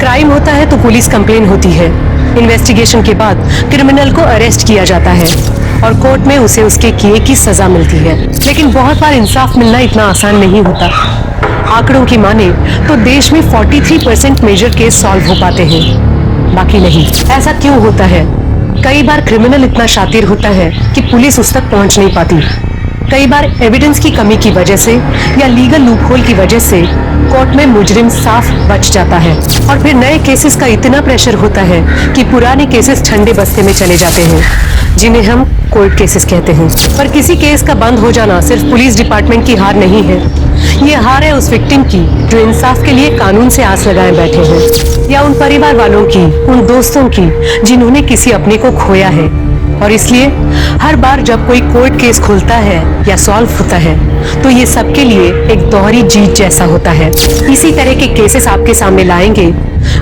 Crime होता है तो पुलिस कंप्लेन होती है, इन्वेस्टिगेशन के बाद क्रिमिनल को अरेस्ट किया जाता है और कोर्ट में उसे उसके किए की सजा मिलती है। लेकिन बहुत बार इंसाफ मिलना इतना आसान नहीं होता। आंकड़ों की माने तो देश में 43% मेजर केस सॉल्व हो पाते हैं, बाकी नहीं। ऐसा क्यों होता है? कई बार क्रिमिनल इतना शातिर होता है कि पुलिस उस तक पहुंच नहीं पाती। कई बार एविडेंस की कमी की वजह से या लीगल लूपहोल की वजह से कोर्ट में मुजरिम साफ बच जाता है और फिर नए केसेस का इतना प्रेशर होता है कि पुराने केसेस ठंडे बस्ते में चले जाते हैं, जिन्हें हम कोर्ट केसेस कहते हैं। पर किसी केस का बंद हो जाना सिर्फ पुलिस डिपार्टमेंट की हार नहीं है, ये हार है उस विक्टिम की जो इंसाफ के लिए कानून से आस लगाए बैठे हैं, या उन परिवार वालों की, उन दोस्तों की जिन्होंने किसी अपने को खोया है। और इसलिए हर बार जब कोई कोर्ट केस खुलता है या सॉल्व होता है तो ये सबके लिए एक दोहरी जीत जैसा होता है। इसी तरह के केसेस आपके सामने लाएंगे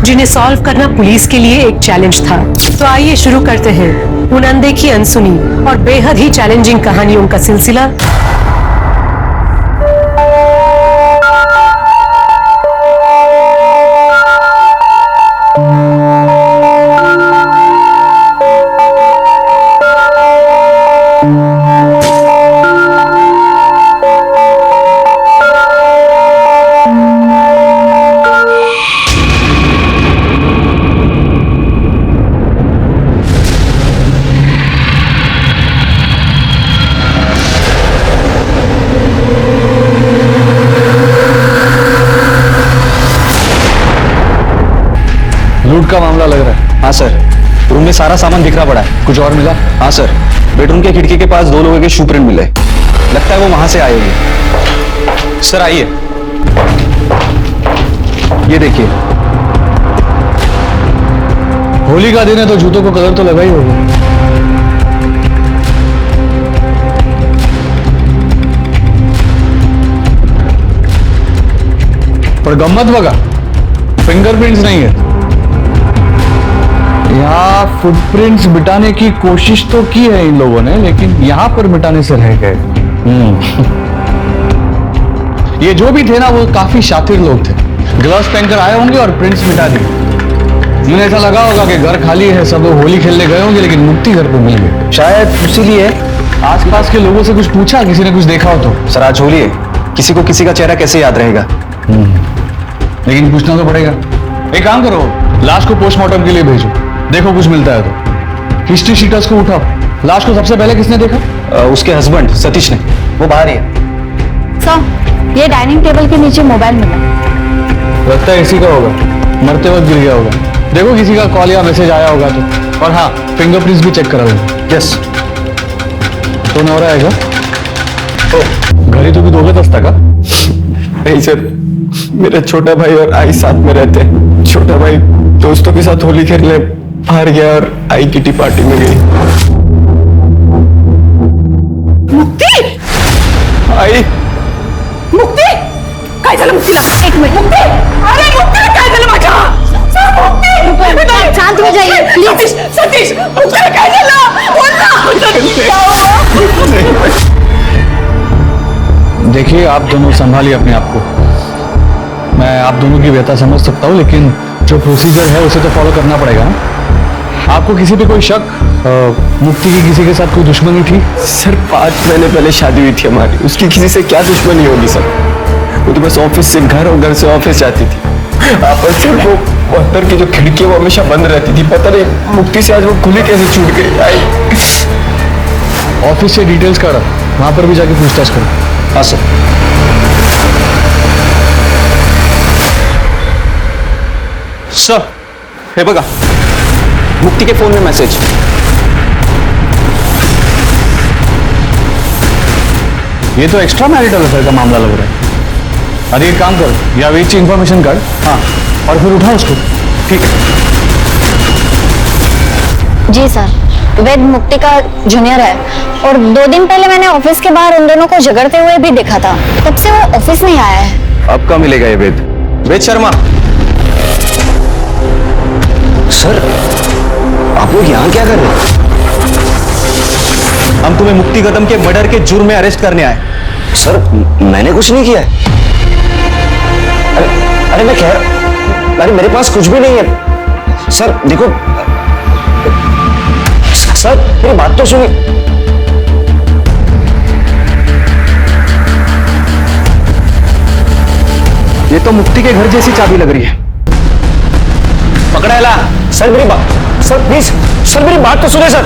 जिन्हें सॉल्व करना पुलिस के लिए एक चैलेंज था। तो आइए शुरू करते हैं उन अनदेखी, अनसुनी और बेहद ही चैलेंजिंग कहानियों का सिलसिला। लूट का मामला लग रहा है। हाँ सर, रूम में सारा सामान बिखरा पड़ा है। कुछ और मिला? हाँ सर, बेडरूम के खिड़की के पास 2 लोगों के शू प्रिंट मिले, लगता है वो वहां से आए होंगे। सर आइए, ये देखिए। होली का दिन है तो जूतों को कलर तो लगा ही होगा। पर गम्मत बगा, फिंगरप्रिंट्स नहीं है। यहाँ फुटप्रिंट्स मिटाने की कोशिश तो की है इन लोगों ने, लेकिन यहाँ पर मिटाने से रह गए। ये जो भी थे ना, वो काफी शातिर लोग थे। ग्लव्स पहनकर आए होंगे और प्रिंट्स मिटा दिए। मुझे ऐसा लगा होगा कि घर खाली है, सब लोग होली खेलने गए होंगे, लेकिन मुक्ति घर पे मिल गए। शायद इसीलिए आसपास के लोगों से कुछ पूछा, किसी ने कुछ देखा हो तो? सर आज होली है, किसी को किसी का चेहरा कैसे याद रहेगा? लेकिन पूछना तो पड़ेगा। एक काम करो, लाश को पोस्टमार्टम के लिए भेजो, देखो कुछ मिलता है तो। हिस्ट्री शीटर्स को उठाओ। लाश को सबसे पहले किसने देखा? उसके हस्बैंड सतीश ने, वो बाहर ही है। सर, ये डाइनिंग टेबल के नीचे मोबाइल मिला। लगता है इसी का होगा, मरते वक्त गिर गया होगा। देखो किसी का कॉल या मैसेज आया होगा तो। और हाँ, फिंगरप्रिंट्स भी चेक करा लो। यस। तो न हो रहा है घर ही तो भी दोगे 10 का? नहीं सर, मेरा छोटा भाई और आई साथ में रहते हैं। छोटा भाई दोस्तों के साथ होली खेलने बाहर गया और आई किटी पार्टी में गई। मुक्ती! आई मुक्ती! काय झालं मुक्तीला? एक मिनट। मुक्ती! अरे मुक्ती, काय झालं माझ्या? मुक्ती! शांत हो जाइए, प्लीज। सतीश, सतीश, मुक्तीला काय झालं? बोल ना! देखिए, आप दोनों संभालिए अपने आप को। मैं आप दोनों की व्यथा समझ सकता हूँ, लेकिन जो प्रोसीजर है उसे तो फॉलो करना पड़ेगा ना। आपको किसी पे कोई शक? मुक्ति की किसी के साथ कोई दुश्मनी थी? सर 5 महीने पहले शादी हुई थी हमारी, उसकी किसी से क्या दुश्मनी होगी सर? वो तो बस ऑफिस से घर और घर से ऑफिस जाती थी। आपस में वो पत्थर की जो खिड़की वो हमेशा बंद रहती थी। पता नहीं मुक्ति से आज वो खुली कैसे छूट गई। आई ऑफिस से डिटेल्स काढा, वहां पर भी जाके पूछताछ करो। हाँ सर। सर, हे बघा, मुक्ति के फोन में मैसेज। ये तो एक्स्ट्रा मैरिटल अफेयर का मामला लग रहा है। अरे एक काम करो, या वेच इंफॉर्मेशन कार्ड, हाँ, और फिर उठाओ उसको। ठीक है। जी सर, वेद मुक्ति का जूनियर है और 2 दिन पहले मैंने ऑफिस के बाहर उन दोनों को झगड़ते हुए भी देखा था। तब से वो ऑफिस नहीं आया है। अब कब मिलेगा ये वेद? वेद शर्मा। सर, आप लोग यहाँ क्या कर रहे हैं? हम तुम्हें मुक्ति कदम के मर्डर के जुर्म में अरेस्ट करने आए। सर, मैंने कुछ नहीं किया है। अरे मैं अरे मेरे पास कुछ भी नहीं है सर। देखो सर, मेरी बात तो सुनिए। ये तो मुक्ति के घर जैसी चाबी लग रही है। पकड़ा ला सर, मेरी बात सर, प्लीज सर, मेरी बात तो सुने सर।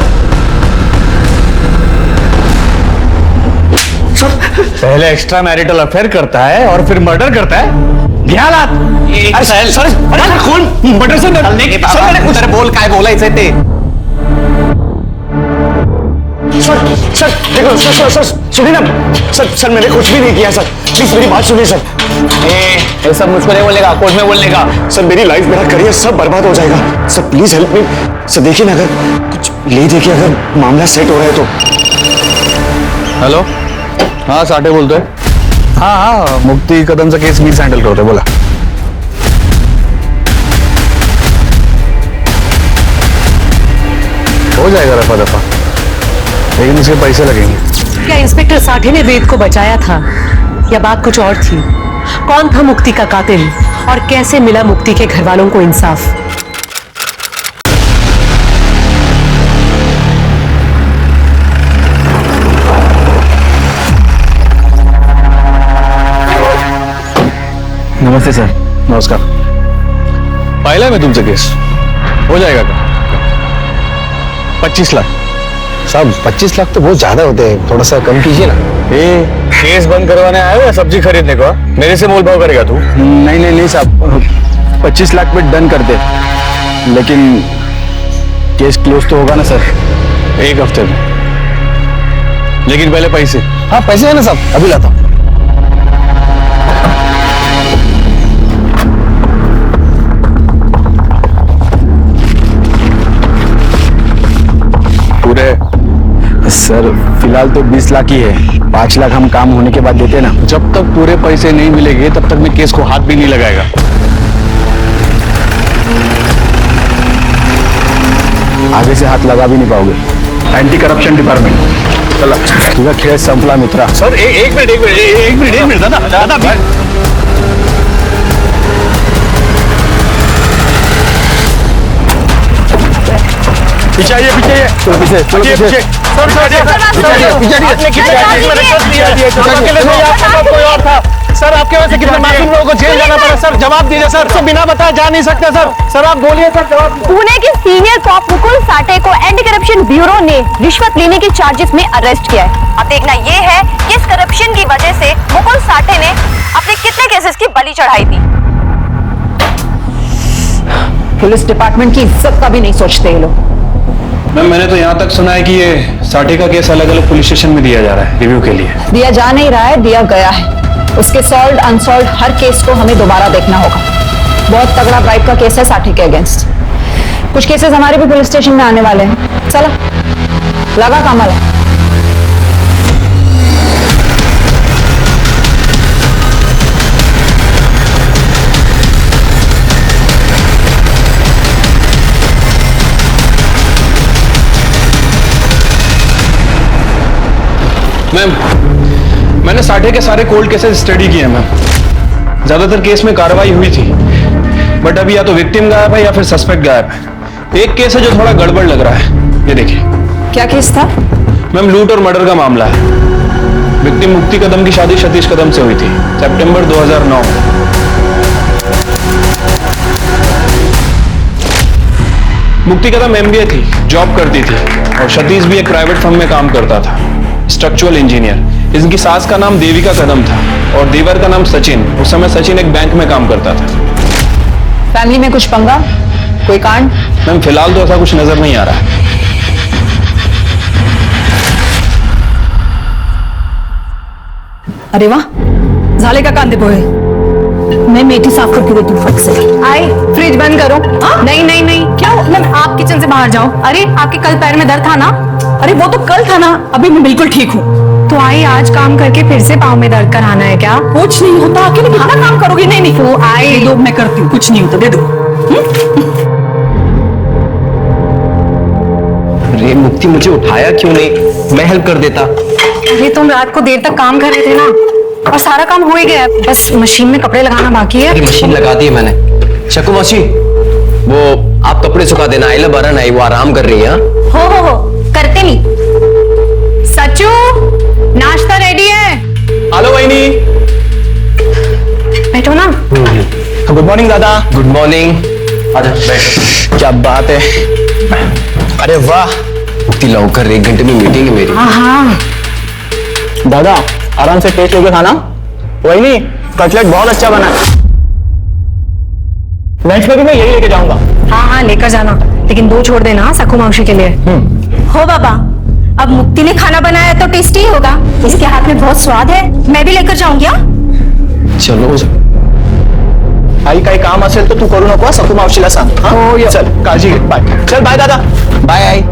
पहले एक्स्ट्रा मैरिटल अफेयर करता है और फिर मर्डर करता है। ध्यान सर सर, अरे कौन मर्डर से डरने के सर, मैंने कुछ बोल काय बोला इसे ते सर। सर देखो सर, सर सर सुनिए ना सर। सर मैंने कुछ भी नहीं किया सर, प्लीज मेरी बात सुनिए सर। ये सब मुझको नहीं बोलेगा, कोर्ट में बोलेगा सर। मेरी लाइफ, मेरा करियर सब बर्बाद हो जाएगा sir. Please help me sir. देखिए ना, अगर कुछ ले देखिए, अगर मामला सेट हो रहा है तो। हेलो, हाँ साठे बोलते हैं। हाँ हाँ, मुक्ति कदमचा केस मीच हँडल करतोय, बोला। हो जाएगा रफा दफा, लेकिन उसके पैसे लगेंगे। क्या इंस्पेक्टर साठे ने वेद को बचाया था या बात कुछ और थी? कौन था मुक्ति का कातिल और कैसे मिला मुक्ति के घर वालों को इंसाफ? नमस्ते सर। नमस्कार। पाहिला मैं तुमचा केस, हो जाएगा का? 25 लाख साहब 25 लाख तो बहुत ज्यादा होते हैं, थोड़ा सा कम कीजिए ना। ये केस बंद करवाने आया हो या सब्जी खरीदने को? मेरे से मोल भाव करेगा तू? नहीं नहीं नहीं साहब, 25 लाख में डन कर दे, लेकिन केस क्लोज तो होगा ना सर? 1 हफ्ते में, लेकिन पहले पैसे। हाँ पैसे है ना साहब, अभी लाता हूँ। पूरे सर फिलहाल तो 20 लाख ही है, 5 लाख हम काम होने के बाद देते ना। जब तक पूरे पैसे नहीं मिलेंगे तब तक मैं केस को हाथ भी नहीं लगाएगा। आगे से हाथ लगा भी नहीं पाओगे। Anti corruption department. चला तुझा खेळ संपला मित्रा। सर एक मिनट दादा पीछे आइए, पीछे। सर आपके वजह से कितने मासूम लोगों को जेल जाना पड़ा सर। जवाब दीजिए सर, सब बिना बताए जा नहीं सकते सर। सर आप बोलिए सर, जवाब। पुणे के सीनियर कॉप मुकुल साठे को एंटी करप्शन ब्यूरो ने रिश्वत लेने के चार्जेस में अरेस्ट किया है। अब देखना ये है कि इस करप्शन की वजह से मुकुल साठे ने अपने कितने केसेस की बलि चढ़ाई थी। पुलिस डिपार्टमेंट की इज्जत का भी नहीं सोचते ये लोग। मैम मैंने तो यहाँ तक सुना है कि ये साठे का केस अलग अलग पुलिस स्टेशन में दिया जा रहा है रिव्यू के लिए। दिया जा नहीं रहा है, दिया गया है। उसके सॉल्व अनसॉल्व हर केस को हमें दोबारा देखना होगा। बहुत तगड़ा ब्राइब का केस है साठे के अगेंस्ट। कुछ केसेस हमारे भी पुलिस स्टेशन में आने वाले हैं। चला लगा कामाला। मैम मैंने साठे के सारे कोल्ड केसेस स्टडी किए हैं मैम। ज्यादातर केस में कार्रवाई हुई थी, बट अभी या तो विक्टिम गायब है या फिर सस्पेक्ट गायब है। एक केस है जो थोड़ा गड़बड़ लग रहा है, ये देखिए। क्या केस था? मैम लूट और मर्डर का मामला है। विक्टिम मुक्ति कदम की शादी सतीश कदम से हुई थी सितंबर 2009। मुक्ति कदम MBA थी, जॉब करती थी, और सतीश भी एक प्राइवेट फर्म में काम करता था, स्ट्रक्चरल इंजीनियर। इनकी सास का नाम देविका कदम था और देवर का नाम सचिन। उस समय सचिन एक बैंक में काम करता था। फैमिली में कुछ पंगा, कोई कांड? मैम फिलहाल तो ऐसा कुछ नजर नहीं आ रहा है। अरे वाह, झाले का कांदे पोहे। मैं मेथी साफ करके देती हूँ फट से। आई फ्रिज बंद करो। नहीं नहीं नहीं, क्या मतलब आप किचन से बाहर जाओ। अरे आपके कल पैर में दर्द था ना? अरे वो तो कल था ना, अभी मैं बिल्कुल ठीक हूँ। तो आई आज काम करके फिर से पाँव में दर्द कराना है क्या? कुछ नहीं होता, अकेले कितना काम करोगी? नहीं नहीं तो आई दे दो, मैं करती हूँ, कुछ नहीं होता, दे दो। अरे मुक्ति मुझे उठाया क्यों नहीं? मैं हेल्प कर देता। अरे तुम रात को देर तक काम कर रहे थे ना, और सारा काम हो ही गया, बस मशीन में कपड़े लगाना बाकी है। अरे मशीन लगा दी है मैंने, शकु मौसी, वो आप कपड़े सुखा देना, आइला बरन आई, वो आराम कर रही है। हो करते नहीं। सचू, नाश्ता रेडी है। हेलो वहीनी। बैठो ना। गुड मॉर्निंग दादा। Good morning. आजा बैठ। क्या बात है, अरे वाह। मुक्ति लौकर 1 घंटे में मीटिंग है मेरी। हाँ दादा आराम से टेस्ट लेके खाना। वही नहीं, कटलेट बहुत अच्छा बना है। लंच में भी मैं यही लेके जाऊंगा। हाँ लेकर जाना, लेकिन 2 छोड़ देना सकू मौसी के लिए। हो बाबा, अब मुक्ति ने खाना बनाया तो टेस्टी ही होगा। इसके हाथ में बहुत स्वाद है। मैं भी लेकर जाऊंगी। चलो आई काही काम असेल तर तू करू नको, सकू मावशीला सांग। हो चल, काळजी घे, बाय। चल बाय दादा। बाय आई।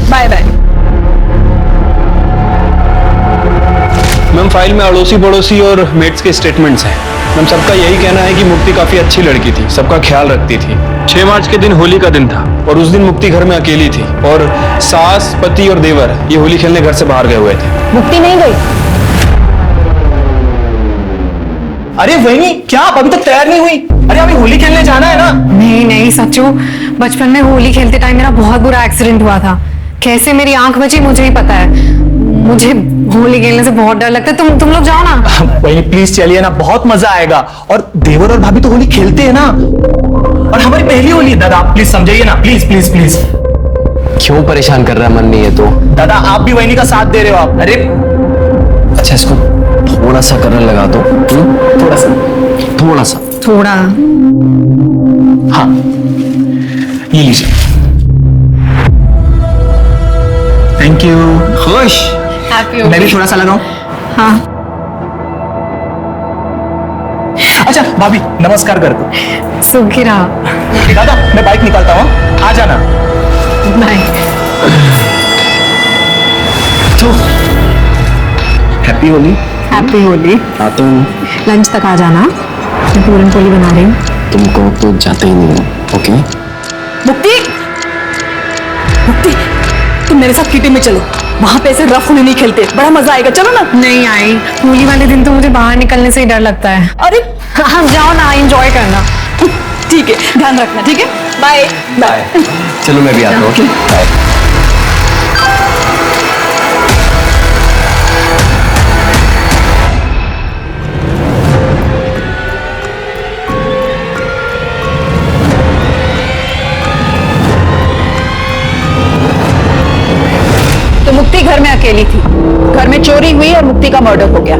Bye bye. मैम फाइल में अड़ोसी पड़ोसी और मेट्स के स्टेटमेंट्स हैं। मैम सबका यही कहना है कि मुक्ति काफी अच्छी लड़की थी, सबका ख्याल रखती थी। 6 मार्च के दिन होली का दिन था और उस दिन मुक्ति घर में अकेली थी और सास, पति और देवर ये होली खेलने घर से बाहर गए हुए थे। मुक्ति नहीं गई? अरे वही क्या आप अभी तक तैयार नहीं हुई? अरे अभी होली खेलने जाना है ना। नहीं सच्चू, बचपन में होली खेलते टाइम मेरा बहुत बुरा एक्सीडेंट हुआ था। कैसे मेरी आंख बची मुझे ही पता है। मुझे होली खेलने से बहुत डर लगता है। तुम लोग जाओ ना। वही प्लीज चलिए ना, बहुत मजा आएगा। और देवर और भाभी तो होली खेलते हैं ना, और हमारी पहली होली है दादा, प्लीज समझाइए ना, प्लीज प्लीज प्लीज। क्यों परेशान कर रहा है, मन नहीं है तो? दादा आप भी वही का साथ दे रहे हो आप। अरे अच्छा इसको थोड़ा सा कलर लगा दो। थोड़ा सा थोड़ा। हाँ ये लीजिए। Thank you. खुश। मैं भी थोड़ा सा लगाऊं? हाँ अच्छा भाभी नमस्कार कर दो। सुखी रहा। दादा मैं बाइक निकालता हूँ, आ जाना। बाय। तो हैप्पी होली। हैप्पी होली। आता हूँ। लंच तक आ जाना, मैं पूरन पोली बना रही हूँ। तुमको तो जाते ही नहीं हो। ओके मुक्ति, मुक्ति तुम मेरे साथ किटी में चलो, वहां पे ऐसे रफ होली नहीं खेलते, बड़ा मजा आएगा। चलो ना। नहीं आई, होली वाले दिन तो मुझे बाहर निकलने से ही डर लगता है। अरे हाँ जाओ ना, एंजॉय करना। ठीक है, ध्यान रखना। ठीक है, बाय बाय। चलो मैं भी आता हूँ। Okay bye. तो मुक्ति घर में अकेली थी, घर में चोरी हुई और मुक्ति का मर्डर हो गया।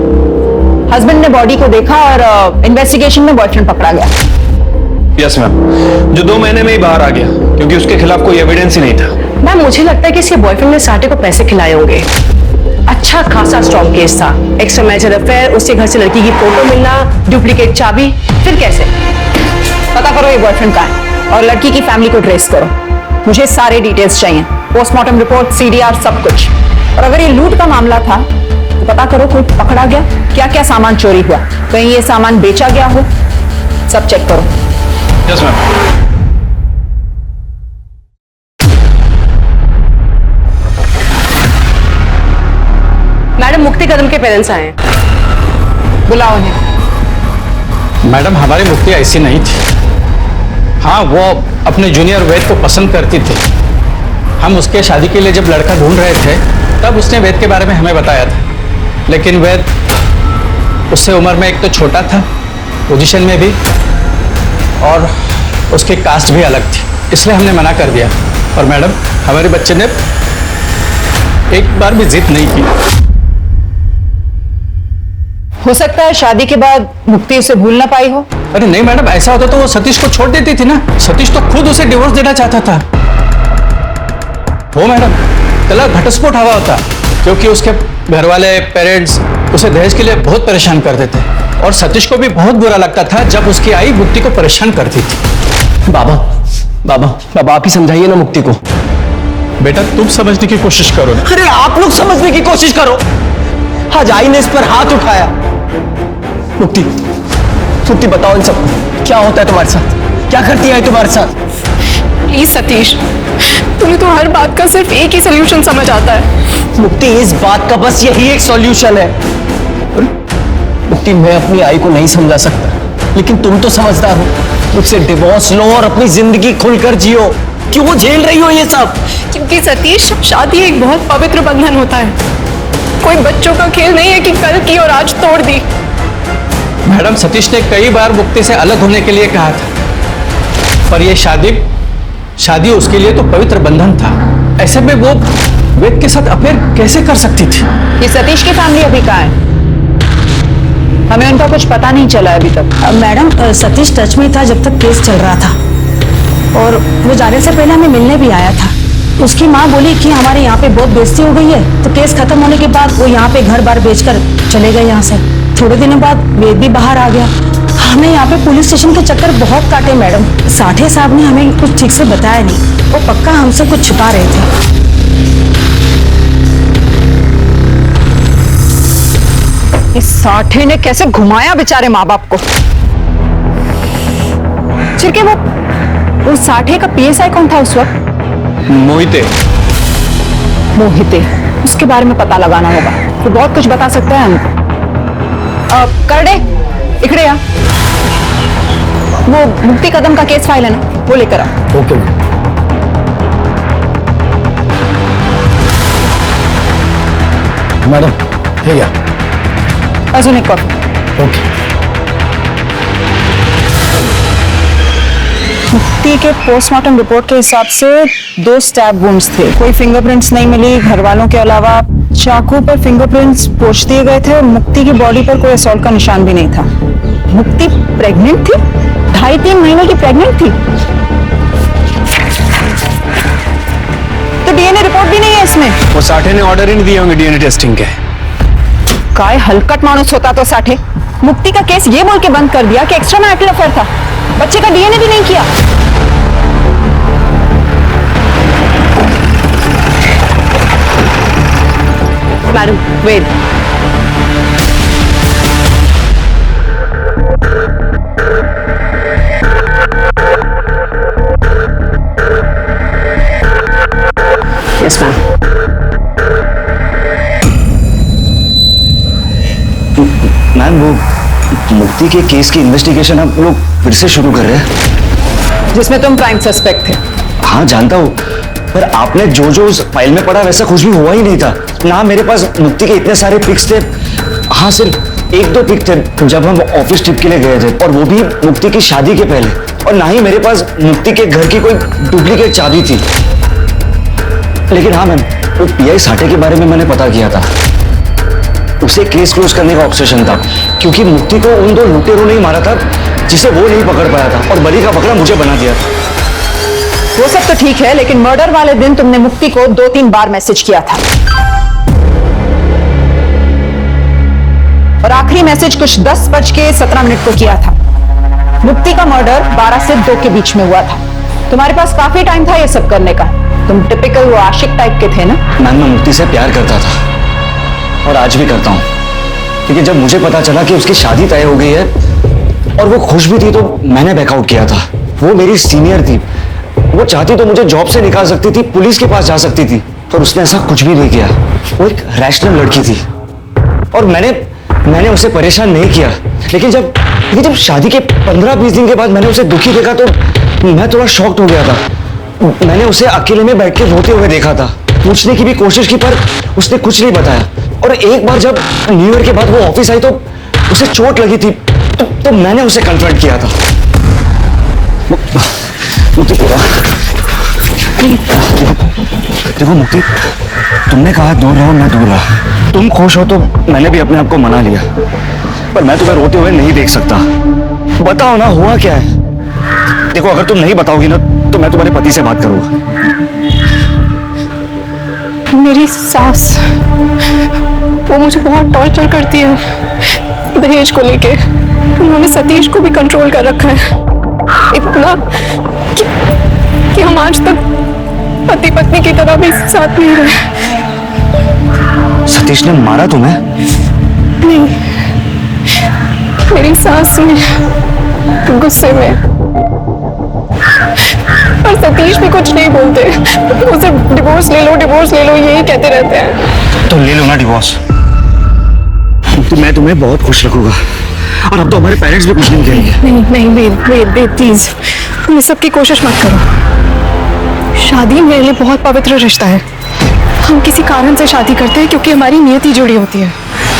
हस्बैंड ने बॉडी को देखा और इन्वेस्टिगेशन में बॉयफ्रेंड पकड़ा गया। यस मैम, जो 2 महीने में ही बाहर आ गया क्योंकि उसके खिलाफ कोई एविडेंस ही नहीं था। मैम मुझे लगता है कि इसके बॉयफ्रेंड ने साटे को पैसे खिलाए होंगे। अच्छा खासा स्ट्रॉन्ग केस था, एक्स्ट्रा मैरिटल अफेयर, उसके घर से लड़की की फोटो मिलना, डुप्लीकेट चाबी। फिर कैसे? पता करो ये बॉयफ्रेंड कहाँ है और लड़की की फैमिली को ट्रेस करो। मुझे सारे डिटेल्स चाहिए, पोस्टमार्टम रिपोर्ट, सीडीआर, सब कुछ। और अगर ये लूट का मामला था तो पता करो कोई पकड़ा गया, क्या क्या सामान चोरी हुआ, कहीं ये सामान बेचा गया हो, सब चेक करो। Yes ma'am. मैडम मुक्ति कदम के पेरेंट्स आए हैं। बुलाओ इन्हें। मैडम हमारी मुक्ति ऐसी नहीं थी। हाँ वो अपने जूनियर वेद को पसंद करती थी। हम उसके शादी के लिए जब लड़का ढूंढ रहे थे तब उसने वेद के बारे में हमें बताया था, लेकिन वेद उससे उम्र में एक तो छोटा था, पोजीशन में भी, और उसकी कास्ट भी अलग थी, इसलिए हमने मना कर दिया। और मैडम हमारे बच्चे ने एक बार भी जिद नहीं की। हो सकता है शादी के बाद मुक्ति उसे भूल ना पाई हो। अरे नहीं मैडम, ऐसा होता तो वो सतीश को छोड़ देती थी ना। सतीश तो खुद उसे डिवोर्स देना चाहता था। वो मैडम कल घटस्फोट हवा होता, क्योंकि उसके घर वाले पेरेंट्स उसे दहेज के लिए बहुत परेशान करते थे और सतीश को भी बहुत बुरा लगता था जब उसकी आई मुक्ति को परेशान करती थी। बाबा बाबा बाबा आप ही समझाइए ना मुक्ति को। बेटा तुम समझने की कोशिश करो ना। अरे आप लोग समझने की कोशिश करो। आज आई ने इस पर हाथ उठाया। मुक्ति मुक्ति बताओ इन सबको क्या होता है तुम्हारे साथ, क्या करती है तुम्हारे साथ? प्लीज सतीश, तुम्हें तो हर बात का सिर्फ एक ही सोल्यूशन समझ आता है। मुक्ति इस बात का बस यही एक सॉल्यूशन है। मुक्ति मैं अपनी आई को नहीं समझा सकता, लेकिन तुम तो समझदार हो, मुझसे डिवोर्स लो और अपनी जिंदगी खुलकर जियो। क्यों झेल रही हो ये सब? क्योंकि सतीश, शादी एक बहुत पवित्र बंधन होता है। कोई बच्चों का खेल नहीं है कि कल की और आज तोड़ दी। मैडम, सतीश ने कई बार मुक्ति से अलग होने के लिए कहा था, पर यह शादी उसके लिए तो पवित्र बंधन था। ऐसे में वो वेद के साथ अफेयर कैसे कर सकती थी? ये सतीश की फैमिली अभी कहाँ है? हमें उनका कुछ पता नहीं चला अभी तक। मैडम, सतीश टच में था जब तक केस चल रहा था, और वो जाने से पहले हमें मिलने भी आया था। उसकी माँ बोली कि हमारे यहाँ पे बहुत बेइज्जती हो गई है, तो केस खत्म होने के बाद वो यहाँ पे घर बार बेचकर चले गए यहाँ से। थोड़े दिनों बाद वेद भी बाहर आ गया। हमने यहाँ पे पुलिस स्टेशन के चक्कर बहुत काटे मैडम। साठे साहब ने हमें कुछ ठीक से बताया नहीं, वो पक्का हमसे कुछ छुपा रहे थे। इस साठे ने कैसे घुमाया बेचारे माँ बाप को। चिरके, वो साठे का पीएसआई कौन था उस वक्त? मोहिते। मोहिते, उसके बारे में पता लगाना होगा, वो बहुत कुछ बता सकता है हमको। करडे, इकड़े आ। वो मुक्ति कदम का केस फाइल है ना, वो लेकर आ। ओके मैडम, है क्या? अजून एक कॉपी। ओके। मुक्ति के पोस्टमार्टम रिपोर्ट के हिसाब से 2 स्टैब वुंड्स थे। कोई फिंगरप्रिंट्स नहीं मिली घर वालों के अलावा। चाकू पर फिंगरप्रिंट्स पोंछ दिए गए थे। मुक्ति की बॉडी पर कोई असॉल्ट का निशान भी नहीं था। मुक्ति प्रेग्नेंट थी, 2.5-3 महीने की प्रेग्नेंट थी। तो डीएनए रिपोर्ट भी नहीं है इसमें। वो साठे ने ऑर्डर ही नहीं दिए होंगे डीएनए टेस्टिंग के। काय हलकट मानुस होता तो साठे। मुक्ति का केस ये बोल के बंद कर दिया कि एक्स्ट्रा मैरिटल अफेयर था, बच्चे का डीएनए भी नहीं किया। Madam, Ved. Yes ma'am. Ma'am, वो मुक्ति के केस की इन्वेस्टिगेशन हम लोग फिर से शुरू कर रहे हैं, जिसमें तुम प्राइम सस्पेक्ट थे। हाँ जानता हूँ, पर आपने जो जो उस फाइल में पढ़ा वैसा कुछ भी हुआ ही नहीं था ना। मेरे पास मुक्ति के इतने सारे पिक्स थे। हाँ, सिर्फ 1-2 पिक थे जब हम ऑफिस ट्रिप के लिए गए थे, और वो भी मुक्ति की शादी के पहले। और ना ही मेरे पास मुक्ति के घर की कोई डुप्लीकेट चाबी थी। लेकिन हाँ मैम, वो पीआई साठे के बारे में मैंने पता किया था। उसे केस क्लोज करने का ऑब्सेशन था, क्योंकि मुक्ति को उन 2 लुटेरों ने ही मारा था जिसे वो नहीं पकड़ पाया था, और बलि का बकरा मुझे बना दिया था। वो सब तो ठीक है, लेकिन मर्डर वाले दिन तुमने मुक्ति को 2-3 बार मैसेज किया था, और आखिरी मैसेज कुछ 10:17 को किया था। मुक्ति का मर्डर 12 से 2 के बीच में हुआ था। तुम्हारे पास काफी टाइम था ये सब करने का। तुम टिपिकल वो आशिक टाइप के थे ना। मैम, मैं मुक्ति से प्यार करता था और आज भी करता हूँ, लेकिन जब मुझे पता चला कि उसकी शादी तय हो गई है और वो खुश भी थी, तो मैंने बैकआउट किया था। वो मेरी सीनियर थी, वो चाहती तो मुझे जॉब से निकाल सकती थी, पुलिस के पास जा सकती थी, पर उसने ऐसा कुछ भी नहीं किया। वो एक रैशनल लड़की थी और मैंने उसे परेशान नहीं किया। लेकिन जब शादी के 15-20 दिन के बाद मैंने उसे दुखी देखा तो मैं थोड़ा शॉक्ड हो गया था। मैंने उसे अकेले में बैठ के रोते हुए देखा था। पूछने की भी कोशिश की, पर उसने कुछ नहीं बताया। और एक बार जब न्यू ईयर के बाद वो ऑफिस आई तो उसे चोट लगी थी, तो मैंने उसे कन्फ्रंट किया था। मुक्ति, देखो मुक्ति, तुमने कहा दूर रहो, मैं दूर रहा। तुम खुश हो तो मैंने भी अपने आप को मना लिया, पर मैं तुम्हें रोते हुए नहीं देख सकता। बताओ ना, हुआ क्या है? देखो, अगर तुम नहीं बताओगी ना तो मैं तुम्हारे पति से बात करूंगा। मेरी सास, वो मुझे बहुत टॉर्चर करती है दहेज को लेके। उन्होंने सतीश को भी कंट्रोल कर रखा है, इतना कि हम आज तक पति पत्नी की तरह भी साथ नहीं रहे। सतीश ने मारा तुम्हें? नहीं, मेरी सास ने गुस्से में। और सतीश भी कुछ नहीं बोलते, वो सिर्फ डिवोर्स ले लो यही कहते रहते हैं। तो ले लो ना डिवोर्स। मैं तुम्हें बहुत खुश रखूंगा, और अब तो हमारे पेरेंट्स भी कुछ नहीं कहेंगे। नहीं नहीं वेद प्लीज, तुम इस सब की कोशिश मत करो। शादी मेरे लिए बहुत पवित्र रिश्ता है। हम किसी कारण से शादी करते हैं क्योंकि हमारी नियति जुड़ी होती है।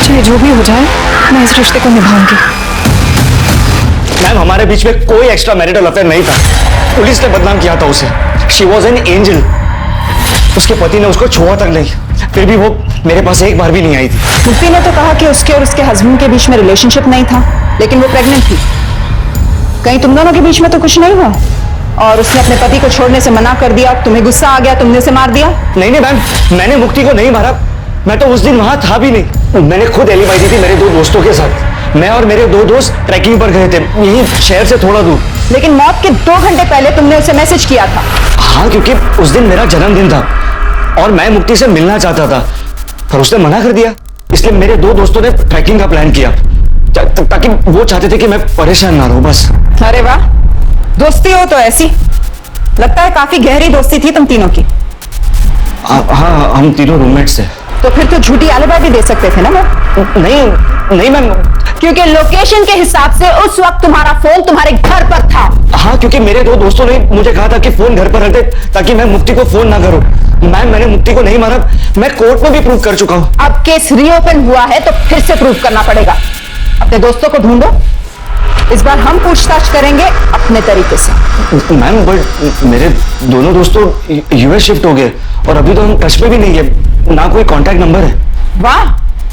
चाहे जो भी हो जाए, मैं इस रिश्ते को निभाऊंगी। मैम, हमारे बीच में कोई एक्स्ट्रा मैरिटल अफेयर नहीं था। पुलिस ने बदनाम किया था उसे। She was an angel. उसके पति ने उसको छुआ तक नहीं, फिर भी वो मेरे पास एक बार भी नहीं आई थी। मुक्ति ने तो कहा कि उसके और उसके हस्बैंड के बीच में रिलेशनशिप नहीं था, लेकिन वो प्रेग्नेंट थी। कहीं तुम दोनों के बीच में तो कुछ नहीं हुआ? और उसने अपने पति को छोड़ने से मना कर दिया, तुम्हें गुस्सा आ गया, तुमने उसे मार दिया? नहीं मैम, मैंने मुक्ति को नहीं मारा। मैं तो उस दिन वहां था भी नहीं। मैंने खुद एलिबाई दी थी मेरे 2 दोस्तों के साथ। मैं और मेरे 2 दोस्त ट्रैकिंग पर गए थे, यही शहर से थोड़ा दूर। लेकिन मौत के 2 घंटे पहले तुमने उसे मैसेज किया था। हाँ, क्योंकि उस दिन मेरा जन्मदिन था और मैं मुक्ति से मिलना चाहता था, पर उसने मना कर दिया। इसलिए मेरे 2 दोस्तों ने ट्रैकिंग का प्लान किया, ताकि वो चाहते थे कि मैं परेशान ना रहूं बस। अरे वाह, दोस्ती हो तो ऐसी। लगता है काफी गहरी दोस्ती थी तुम तीनों की। हाँ, हम तीनों रूममेट्स थे। तो फिर तो झूठी आलिबाई भी दे सकते थे ना मैम? नहीं मैम, क्योंकि लोकेशन के हिसाब से उस वक्त तुम्हारा फोन तुम्हारे घर पर था। हाँ, क्योंकि मेरे 2 दोस्तों ने मुझे कहा था कि फोन घर पर रख दे ताकि मैं मुक्ति को फोन ना करूं। मैम, मैंने मुक्ति को नहीं मारा। मैं कोर्ट में भी प्रूव कर चुका हूं। अब केस रीओपन हुआ है तो फिर से प्रूव करना पड़ेगा। अपने दोस्तों को ढूंढो। इस बार हम पूछताछ करेंगे अपने तरीके से। मैम, बट मेरे दोनों दोस्तों यूएस शिफ्ट हो गए और अभी तो हम टच पे भी नहीं है, ना कोई कांटेक्ट नंबर है। वाह,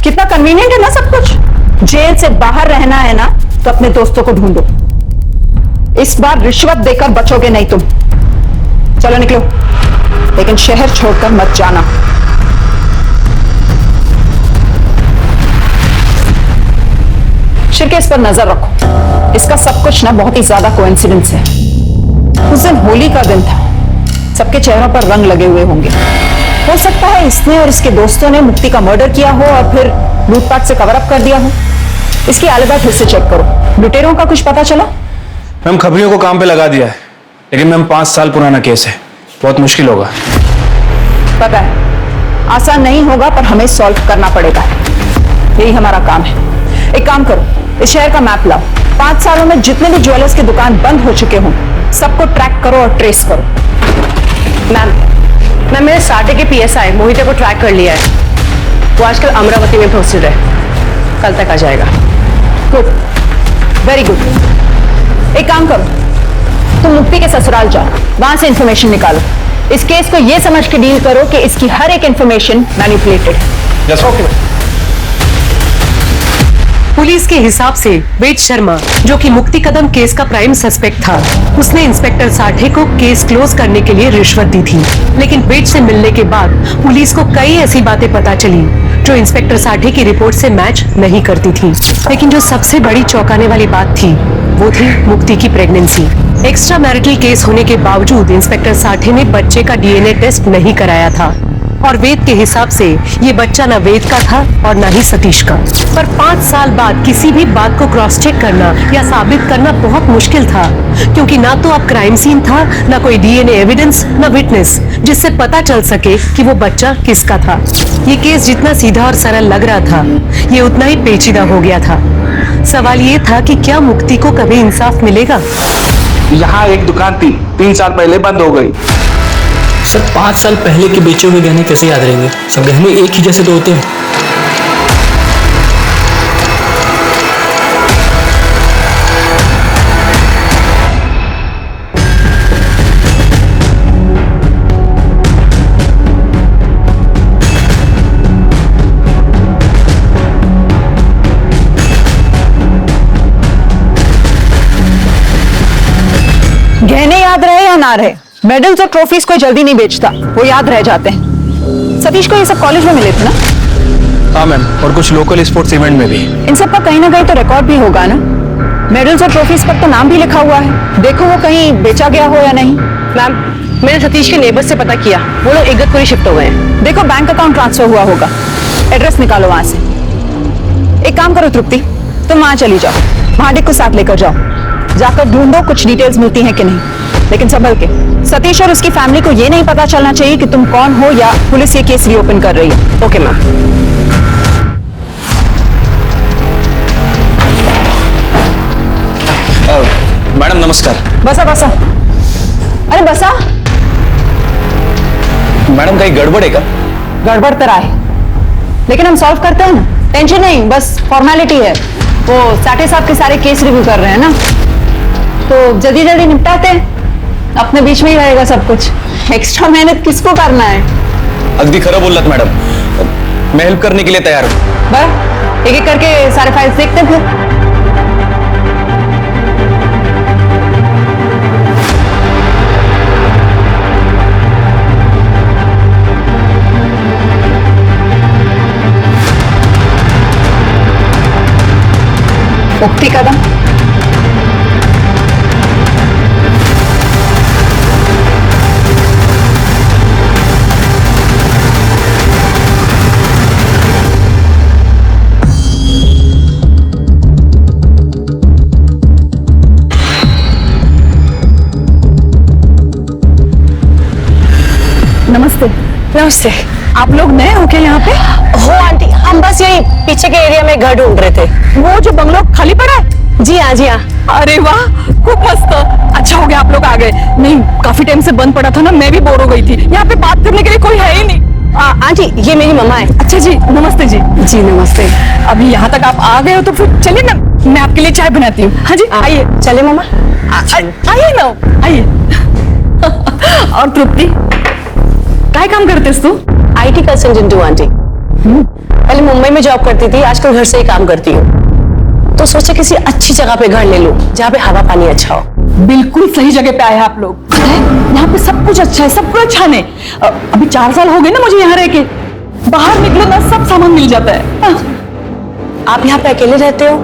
कितना कन्वीनियंट है ना सब कुछ। जेल से बाहर रहना है ना, तो अपने दोस्तों को ढूंढो। इस बार रिश्वत देकर बचोगे नहीं तुम। चलो निकलो, लेकिन शहर छोड़कर मत जाना। शिरकेस पर नजर रखो। इसका सब कुछ ना बहुत ही ज्यादा कोइंसिडेंस है। उस दिन होली का दिन था, सबके चेहरों पर रंग लगे हुए होंगे। हो सकता है इसने और इसके दोस्तों ने मुक्ति का मर्डर किया हो और फिर लूटपाट से कवर अप कर दिया हो। इसकी आलिबाई फिर से चेक करो। लुटेरों का कुछ पता चला? मैम, खबरियों को काम पे लगा दिया है, लेकिन मैम 5 साल पुराना केस है, बहुत मुश्किल होगा। पता है, आसान नहीं होगा, पर हमें सॉल्व करना पड़ेगा। यही हमारा काम है। एक काम करो, इस शहर का मैप लाओ। 5 सालों में जितने भी ज्वेलर्स की दुकान बंद हो चुके हों, सबको ट्रैक करो और ट्रेस करो। मैम, मैंने साटे के PSI मोहिते को ट्रैक कर लिया है। वो आजकल अमरावती में पोस्टेड है, कल तक आ जाएगा। Good, very good. एक काम करो, तुम मुक्ति के ससुराल जाओ, वहां से इंफॉर्मेशन निकालो। इस केस को ये समझ के डील करो कि इसकी हर एक इंफॉर्मेशन मैनिपुलेटेड है। Yes, okay. पुलिस के हिसाब से वेद शर्मा, जो कि मुक्ति कदम केस का प्राइम सस्पेक्ट था, उसने इंस्पेक्टर साठे को केस क्लोज करने के लिए रिश्वत दी थी। लेकिन वेद से मिलने के बाद पुलिस को कई ऐसी बातें पता चली जो इंस्पेक्टर साठे की रिपोर्ट से मैच नहीं करती थी। लेकिन जो सबसे बड़ी चौंकाने वाली बात थी, वो थी मुक्ति की प्रेगनेंसी। एक्स्ट्रा मैरिटल केस होने के बावजूद इंस्पेक्टर साठे ने बच्चे का DNA टेस्ट नहीं कराया था और वेद के हिसाब से ये बच्चा ना वेद का था और ना ही सतीश का। पर 5 साल बाद किसी भी बात को क्रॉस चेक करना या साबित करना बहुत मुश्किल था, क्योंकि ना तो अब क्राइम सीन था, ना कोई DNA एविडेंस, ना विटनेस जिससे पता चल सके कि वो बच्चा किसका था। ये केस जितना सीधा और सरल लग रहा था, ये उतना ही पेचीदा हो गया था। सवाल ये था कि क्या मुक्ति को कभी इंसाफ मिलेगा? यहाँ एक दुकान थी, 3 साल पहले बंद हो गई। सर, 5 साल पहले के बेचे हुए गहने कैसे याद रहेंगे? सब गहने एक ही जैसे तो होते हैं। गहने याद रहे या ना रहे, मेडल्स और ट्रॉफीज कोई जल्दी नहीं बेचता, वो याद रह जाते हैं। सतीश को ये सब कॉलेज में मिले थे ना? हाँ मैम, और कुछ लोकल स्पोर्ट्स इवेंट में भी। इन सब का कहीं ना कहीं तो रिकॉर्ड भी होगा ना? मेडल्स और ट्रॉफीज पर तो नाम भी लिखा हुआ है। देखो वो कहीं बेचा गया हो या नहीं। मैम, मैंने सतीश के नेबर से पता किया, वो लोग इगतपुरी शिफ्ट हो गए हैं। देखो बैंक अकाउंट ट्रांसफर हुआ होगा, एड्रेस निकालो वहां से। एक काम करो तृप्ति, तुम वहां चली जाओ, महाडिक को साथ लेकर जाओ, जाकर ढूंढो कुछ डिटेल्स मिलती हैं कि नहीं, लेकिन संभल के। सतीश और उसकी फैमिली को ये नहीं पता चलना चाहिए कि तुम कौन हो या पुलिस ये केस रीओपन कर रही है। Okay ma'am. नमस्कार। बसा बसा। अरे बसा। मैडम कहीं गड़बड़ है क्या? गड़बड़ तो है, लेकिन हम सॉल्व करते हैं ना, टेंशन नहीं, बस फॉर्मेलिटी है। वो साठे साहब के सारे केस रिव्यू कर रहे हैं ना, तो जल्दी जल्दी निपटाते हैं, अपने बीच में ही रहेगा सब कुछ। एक्स्ट्रा मेहनत किसको करना है? अगदी खरं बोललात मैडम, मैं हेल्प करने के लिए तैयार हूँ। बस एक एक करके सारे फाइल्स देखते हैं फिर। मुक्ति कदम, नमस्ते। नमस्ते। आप लोग नए हो क्या यहाँ पे? हो आंटी, हम बस यही पीछे के एरिया में घर ढूंढ रहे थे। वो जो बंगलो खाली पड़ा है? जी हाँ, जी हाँ। अरे वाह, खूब मस्त। अच्छा हो गया आप लोग आ गए, नहीं काफी टाइम से बंद पड़ा था ना, मैं भी बोर हो गई थी। यहाँ पे बात करने के लिए कोई है ही नहीं। आंटी ये मेरी मम्मा है। अच्छा जी, नमस्ते जी। जी नमस्ते। अभी यहाँ तक आप आ गए हो तो फिर चलिए ना, मैं आपके लिए चाय बनाती हूँ। हाँ जी आइए। चले मम्मा, आइए ना, आइए। और तृप्ति, क्या काम करते तू? IT कंसल्टेंट हूँ आंटी। पहले मुंबई में जॉब करती थी, आजकल घर से ही काम करती हूँ। तो सोचा किसी अच्छी जगह पे घर ले लूं, जहाँ पे हवा पानी अच्छा हो। बिल्कुल सही जगह पे आए हैं आप लोग। पता है यहाँ पे सब कुछ अच्छा है, सब कुछ अच्छा नहीं। अभी 4 साल हो गए ना मुझे यहाँ रह के, बाहर निकलो ना सब सामान मिल जाता है। आप यहाँ पे अकेले रहते हो?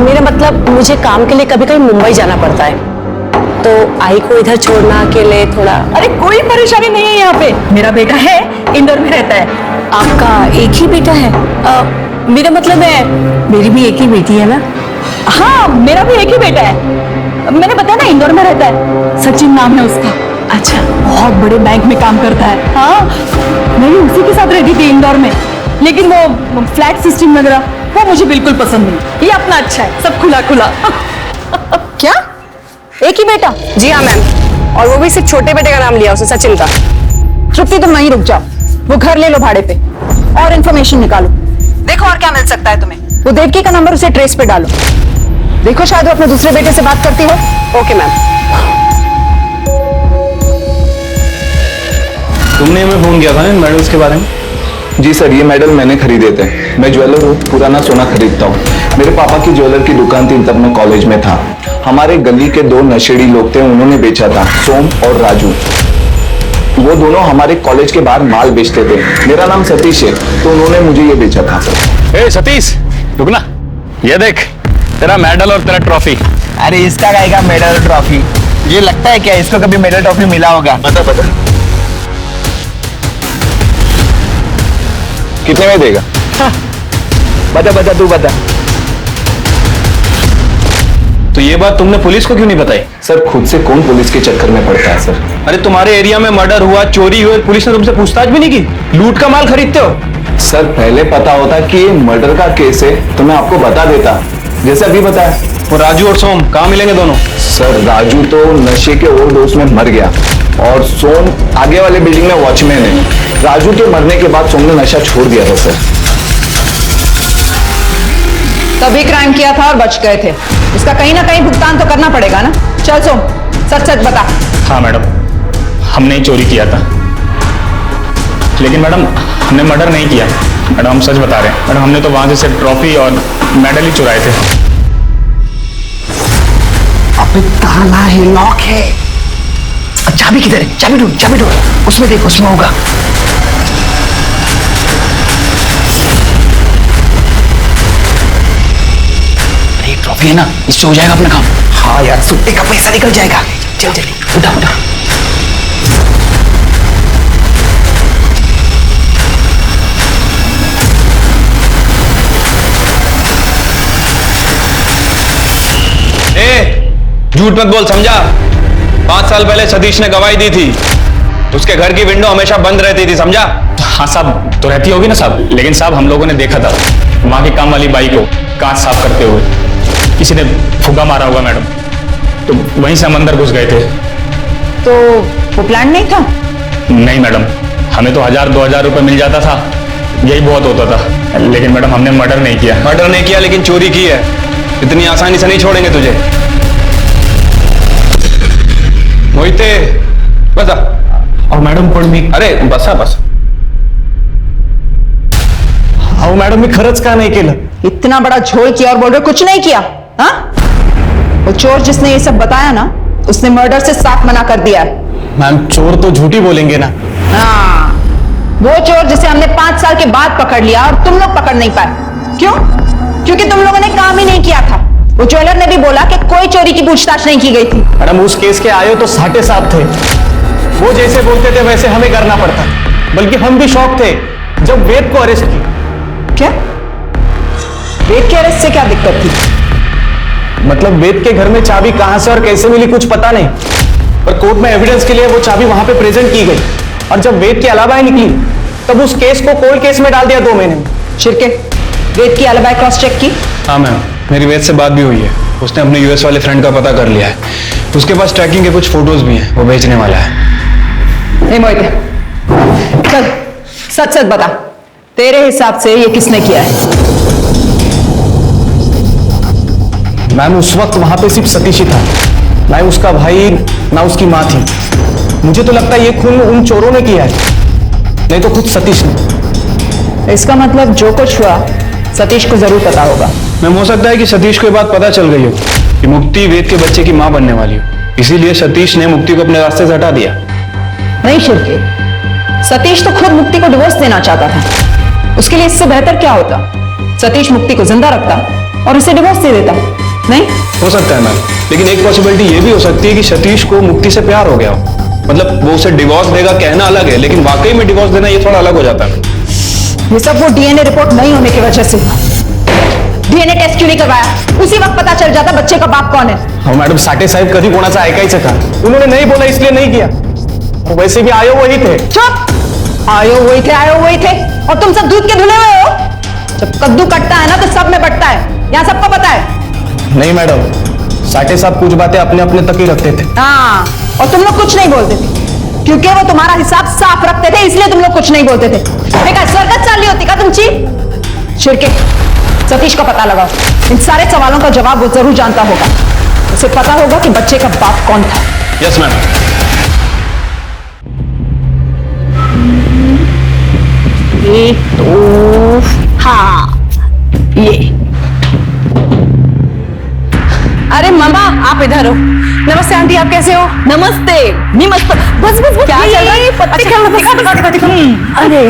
मेरा मतलब मुझे काम के लिए कभी कभी मुंबई जाना पड़ता है, तो आई को इधर छोड़ना अकेले थोड़ा। अरे कोई परेशानी नहीं है यहाँ पे, मेरा बेटा है, इंदौर में रहता है। आपका एक ही बेटा है? मेरा मतलब है मेरी भी एक ही बेटी है ना। हाँ मेरा भी एक ही बेटा है, मैंने बताया ना इंदौर में रहता है, सचिन नाम है उसका। अच्छा, बहुत बड़े बैंक में काम करता है। हाँ मैं भी उसी के साथ रहती थी इंदौर में, लेकिन वो फ्लैट सिस्टम वगैरह वो मुझे बिल्कुल पसंद नहीं। ये अपना अच्छा है, सब खुला खुला। क्या एक ही बेटा? जी हाँ मैम, और वो भी सिर्फ छोटे बेटे का नाम लिया उसने, सचिन का। तृप्ति तुम वहीं रुक जाओ, वो घर ले लो भाड़े पे और इन्फॉर्मेशन निकालो, देखो और क्या मिल सकता है तुम्हें। वो देवकी का नंबर उसे ट्रेस पे डालो, देखो शायद वो अपने दूसरे बेटे से बात करती हो। Okay ma'am. तुमने हमें फोन किया था इन मेडल्स के बारे में? जी सर, ये मेडल मैंने खरीदे थे। मैं ज्वेलर हूँ, पुराना सोना खरीदता हूँ। मेरे पापा की ज्वेलर की दुकान थी, तब मैं कॉलेज में था। हमारे गली के 2 नशेड़ी लोग थे, उन्होंने बेचा था, सोम और राजू। वो दोनों हमारे कॉलेज के बाहर माल बेचते थे। मेरा नाम सतीश है, तो उन्होंने मुझे ये बेचा था सर। ए सतीश, रुक ना, ये देख तेरा मेडल और तेरा ट्रॉफी। अरे इसका गाएगा मेडल और ट्रॉफी? ये लगता है क्या इसको कभी मेडल ट्रॉफी मिला होगा? बता कितने में देगा? बता तू बता। तो ये बात तुमने पुलिस को क्यों नहीं बताई? सर खुद से कौन पुलिस के चक्कर में पड़ता है सर। अरे तुम्हारे एरिया में मर्डर हुआ, चोरी हुई, पुलिस ने तुमसे पूछताछ भी नहीं की? लूट का माल खरीदते हो? सर पहले पता होता कि ये मर्डर का केस है तो मैं आपको बता देता, जैसे अभी बताया। वो राजू और सोम कहाँ मिलेंगे दोनों? सर राजू तो नशे के ओवरडोज में मर गया और सोम आगे वाले बिल्डिंग में वॉचमैन है। राजू के मरने के बाद सोम ने नशा छोड़ दिया था सर। तभी क्राइम किया था और बच गए थे, इसका कहीं ना कहीं भुगतान तो करना पड़ेगा ना। चल सोम सच सच बता। हाँ मैडम, हमने ही चोरी किया था, लेकिन मैडम हमने मर्डर नहीं किया। मैडम हम सच बता रहे हैं मैडम, हमने तो वहां से सिर्फ ट्रॉफी और मेडल ही चुराए थे। अबे ताला है, लॉक है। चाबी किधर है? चाबी ढूंढ, उसमें देख, उसमें होगा। अरे ट्रॉफी है ना, इससे हो जाएगा अपना काम। हाँ यार, सुट्टे का पैसा निकल जाएगा। चल उठा। झूठ मत बोल, समझा? 5 साल पहले सतीश ने गवाही दी थी, उसके घर की विंडो हमेशा बंद रहती थी, समझा? हाँ साहब, तो रहती होगी ना साहब, लेकिन साहब हम लोगों ने देखा था वहां की काम वाली बाई को कांच साफ करते हुए। किसी ने फुग्गा मारा होगा मैडम। तो वहीं से हम अंदर घुस गए थे। तो वो प्लान नहीं था? नहीं मैडम, हमें तो 1000-2000 रुपए मिल जाता था, यही बहुत होता था। लेकिन मैडम हमने मर्डर नहीं किया। मर्डर नहीं किया लेकिन चोरी की है। इतनी आसानी से नहीं छोड़ेंगे तुझे। मोहिते बसा। और मैडम पण मी अरे बसा बसा। अहो मॅडम मी खरंच का नाही केलं? इतना बड़ा झोल किया और बोल रहे कुछ नहीं किया? हाँ? वो चोर जिसने ये सब बताया ना, उसने मर्डर से साफ मना कर दिया है। मैम चोर तो झूठी बोलेंगे ना। हाँ, वो चोर जिसे हमने 5 साल के बाद पकड़ लिया और तुम लोग पकड़ नहीं पाए। क्यों? क्योंकि तुम लोगों ने काम ही नहीं किया था। वो ज्वेलर ने भी बोला कि कोई चोरी की पूछताछ नहीं की गई थी। मैडम उस केस के आयो तो साटे साहब थे, वो जैसे बोलते थे वैसे हमें करना पड़ता। बल्कि हम भी शौक थे जब वेद को अरेस्ट किया। क्या? वेद के अरेस्ट से क्या दिक्कत थी? मतलब वेद के घर में चाबी कहां से और कैसे मिली कुछ पता नहीं, पर कोर्ट में एविडेंस के लिए वो चाबी वहां पे प्रेजेंट की गई। और जब वेद की अलाबाई निकली तब उस केस को कोल्ड केस में डाल दिया 2 महीने में। शिरके, वेद की अलाबाई क्रॉस चेक की? हाँ मैम, मेरी वेद से बात भी हुई है। उसने अपने यूएस वाले फ्रेंड का पता कर लिया है। उसके पास ट्रैकिंग के कुछ फोटोज भी हैं, वो भेजने वाला है। नहीं मोहिते, चल सच सच बता, तेरे हिसाब से ये किसने किया है? मैम उस वक्त वहां पे सिर्फ सतीश ही था, ना उसका भाई ना उसकी मां थी। मुझे तो लगता है ये खून उन चोरों ने किया है, नहीं तो खुद सतीश ने। इसका मतलब जो कुछ हुआ सतीश को जरूर पता होगा। मैम हो सकता है कि सतीश को ये बात पता चल गई हो कि मुक्ति वेद के बच्चे की मां बनने वाली हो, इसीलिए सतीश ने मुक्ति को अपने रास्ते से हटा दिया। नहीं शिरके, सतीश तो खुद मुक्ति को डिवोर्स देना चाहता था। उसके लिए इससे बेहतर क्या होता? सतीश मुक्ति को जिंदा रखता और उसे डिवोर्स दे देता। नहीं हो सकता है मैम, लेकिन एक पॉसिबिलिटी ये भी हो सकती है कि सतीश को मुक्ति से प्यार हो गया हो। मतलब वो उसे डिवोर्स देगा कहना अलग है, लेकिन वाकई में डिवोर्स देना ये थोड़ा अलग हो जाता है। ये सब वो डीएनए रिपोर्ट नहीं होने की वजह से। डीएनए टेस्ट क्यों नहीं करवाया? उसी वक्त पता चल जाता बच्चे का बाप कौन है। हाँ मैडम, साठे साहेब कभी कोणाचा ऐकायचं का? उन्होंने नहीं बोला इसलिए नहीं किया, और वैसे भी आयो वही थे। चुप! आयो वही थे और तुम सब दूध के धुले हुए हो। जब कद्दू कटता है ना तो सब में बटता है, यहाँ सबको पता है। नहीं मैडम, साठे साहब कुछ बातें अपने अपने तक ही रखते थे। हाँ, और तुम लोग कुछ नहीं बोलते थे क्योंकि वो तुम्हारा हिसाब साफ रखते थे, इसलिए तुम लोग कुछ नहीं बोलते थे। देखा स्वर्गत चाल रही होती का तुमची? शिरके, सतीश का पता लगाओ। इन सारे सवालों का जवाब वो जरूर जानता होगा। उसे पता होगा कि बच्चे का बाप कौन था। Yes ma'am. ये तो हाँ, ये अरे मामा आप इधर हो। नमस्ते आंटी, आप कैसे हो? नमस्ते। बस बस बस क्या चल रहा है? पत्ते अच्छा, खेल रहा दिखा। अरे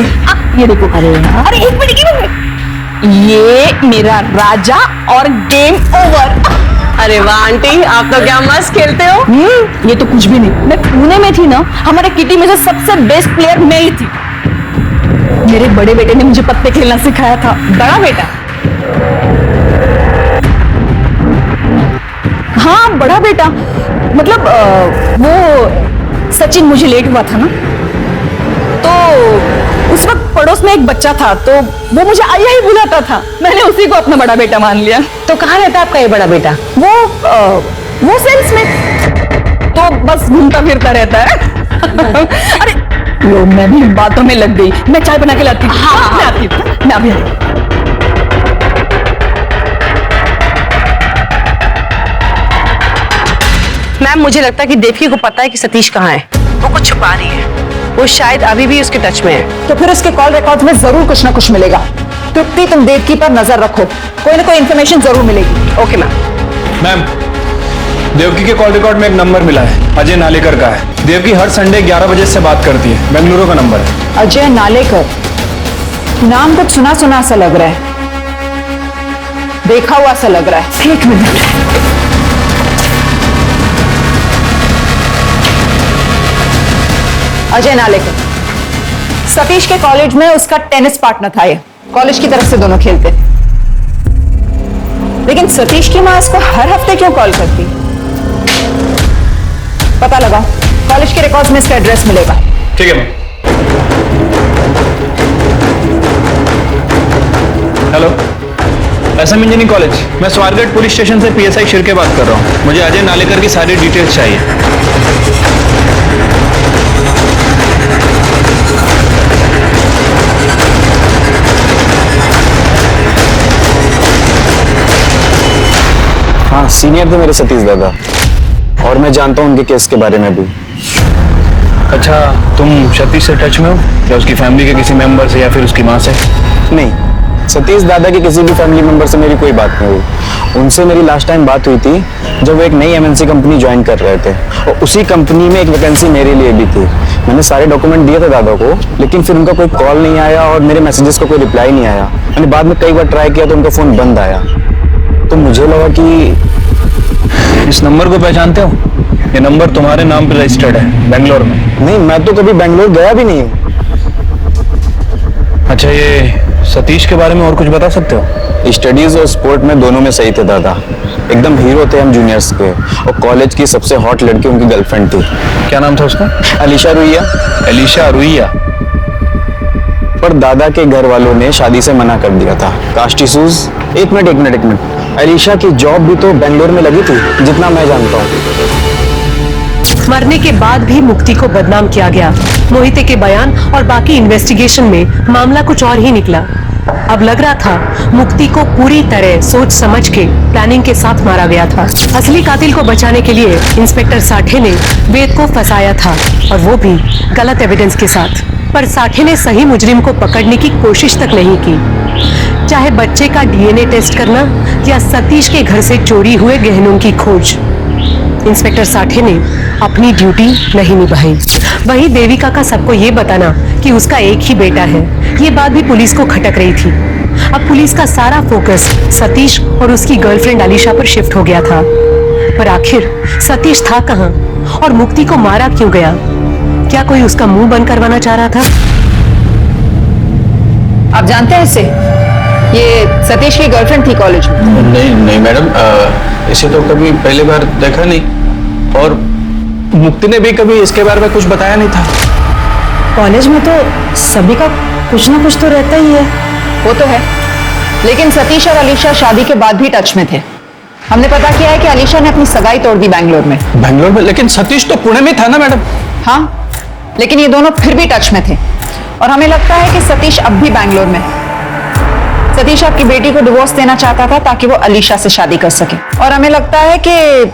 ये देखो, अरे एक मिनट, ये मेरा राजा और गेम ओवर। अरे वाह आंटी, आप तो क्या मस्त खेलते हो। ये तो कुछ भी नहीं। मैं पुणे में थी ना, हमारे किटी में से सबसे बेस्ट प्लेयर मैं ही थी। मेरे बड़े बेटे ने मुझे पत्ते खेलना सिखाया था। बड़ा बेटा? हाँ बड़ा बेटा, मतलब वो सचिन मुझे लेट हुआ था ना, तो उस वक्त पड़ोस में एक बच्चा था, तो वो मुझे आया ही बुलाता था। मैंने उसी को अपना बड़ा बेटा मान लिया। तो कहाँ रहता आपका ये बड़ा बेटा? वो सेल्स में, तो बस घूमता फिरता रहता है। अरे लो, मैं भी बातों में लग गई। मैं चाय बना के लाती हूँ। हाँ, मैं आती हूँ, मैं अभी आती हूँ। मैम मुझे लगता है कि देवकी को पता है कि सतीश कहाँ है। वो कुछ छुपा रही है। वो शायद अभी भी उसके टच में है। तो फिर उसके कॉल रिकॉर्ड में जरूर कुछ ना कुछ मिलेगा। तृप्ति, तुम देवकी पर नजर रखो, कोई ना कोई इंफॉर्मेशन जरूर मिलेगी। Okay ma'am. मैम देवकी के कॉल रिकॉर्ड में एक नंबर मिला है, अजय नालेकर का है। देवकी हर संडे 11 बजे से बात करती है, बेंगलुरु का नंबर है। अजय नालेकर, नाम कुछ सुना सुना सा लग रहा है, देखा हुआ सा लग रहा है। एक मिनट। अजय नालेकर, सतीश के कॉलेज में उसका टेनिस पार्टनर था। ये कॉलेज की तरफ से दोनों खेलते थे। लेकिन सतीश की मां इसको हर हफ्ते क्यों कॉल करती? पता लगाओ, कॉलेज के रिकॉर्ड्स में इसका एड्रेस मिलेगा। ठीक है ma'am. Hello SM engineering college. मैं स्वारगढ़ पुलिस स्टेशन से पीएसआई शिर्के बात कर रहा हूँ। मुझे अजय नालेकर की सारी डिटेल्स चाहिए। हाँ, सीनियर थे मेरे सतीश दादा, और मैं जानता हूँ उनके केस के बारे में भी। अच्छा, तुम सतीश से टच में हो या उसकी फैमिली के किसी मेंबर से या फिर उसकी माँ से? नहीं, सतीश दादा के किसी भी फैमिली मेंबर से मेरी कोई बात नहीं हुई। उनसे मेरी लास्ट टाइम बात हुई थी जब वो एक नई एमएनसी कंपनी ज्वाइन कर रहे थे, और उसी कंपनी में एक वैकेंसी मेरे लिए भी थी। मैंने सारे डॉक्यूमेंट दिए थे दादा को, लेकिन फिर उनका कोई कॉल नहीं आया और मेरे मैसेजेस का कोई रिप्लाई नहीं आया। मैंने बाद में कई बार ट्राई किया तो उनका फोन बंद आया। तो मुझे लगा कि इस नंबर को पहचानते हो? ये नंबर तुम्हारे नाम पर रजिस्टर्ड है बेंगलोर में। नहीं, मैं तो कभी बेंगलोर गया भी नहीं हूँ। अच्छा, ये सतीश के बारे में और कुछ बता सकते हो? स्टडीज और स्पोर्ट में दोनों में सही थे दादा, एकदम हीरो थे हम जूनियर्स के, और कॉलेज की सबसे हॉट लड़की उनकी गर्लफ्रेंड थी। क्या नाम था उसका? अलीशा रुइया। अलीशा रुइया? पर दादा के घर वालों ने शादी से मना कर दिया था। Caste issues. एक मिनट, अलीशा की जॉब भी तो बेंगलोर में लगी थी जितना मैं जानता हूँ। मरने के बाद भी मुक्ति को बदनाम किया गया। मोहिते के बयान और बाकी इन्वेस्टिगेशन में मामला कुछ और ही निकला। अब लग रहा था मुक्ति को पूरी तरह सोच समझ के प्लानिंग के साथ मारा गया था। असली कातिल को बचाने के लिए इंस्पेक्टर साठे ने वेद को फंसाया था, और वो भी गलत एविडेंस के साथ। पर साठे ने सही मुजरिम को पकड़ने की कोशिश तक नहीं की, चाहे बच्चे का डीएनए टेस्ट करना या सतीश के घर से चोरी हुए गहनों की खोज। इंस्पेक्टर साठे ने अपनी ड्यूटी नहीं निभाई। वही देविका का सबको ये बताना कि उसका एक ही बेटा है, ये बात भी पुलिस को खटक रही थी। अब पुलिस का सारा फोकस सतीश और उसकी गर्लफ्रेंड अलीशा पर शिफ्ट हो गया था। पर आखिर सतीश था कहाँ और मुक्ति को मारा क्यों गया? क्या कोई उसका मुंह बंद करवाना चाह रहा था? आप जानते हैं इसे? ये सतीश की गर्लफ्रेंड थी कॉलेज में। नहीं मैडम, इसे तो कभी पहली बार देखा नहीं, और मुक्ति ने भी कभी इसके बारे में कुछ बताया नहीं था। कॉलेज में तो सभी का कुछ ना कुछ तो रहता ही है। वो तो है, लेकिन सतीश और अलीशा शादी के बाद भी टच में थे। हमने पता किया है कि अलीशा ने अपनी सगाई तोड़ दी बेंगलोर में। बेंगलोर में? लेकिन सतीश तो पुणे में था ना मैडम। हाँ, लेकिन ये दोनों फिर भी टच में थे, और हमें लगता है कि सतीश अब भी बेंगलोर में है। सतीश आपकी बेटी को डिवोर्स देना चाहता था ताकि वो अलीशा से शादी कर सके, और हमें लगता है कि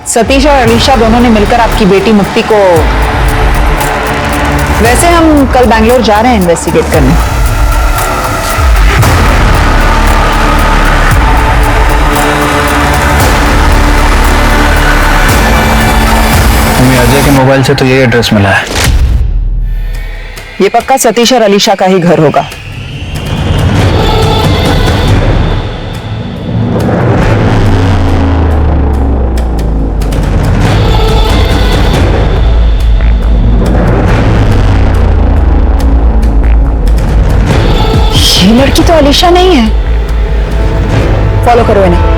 सतीश और अलीशा दोनों ने मिलकर आपकी बेटी मुक्ति को। वैसे हम कल बेंगलोर जा रहे हैं इन्वेस्टिगेट करने। हमें अजय के मोबाइल से तो ये एड्रेस मिला है। ये पक्का सतीश और अलीशा का ही घर होगा। ये लड़की तो अलीशा नहीं है। फॉलो करो इन्हें।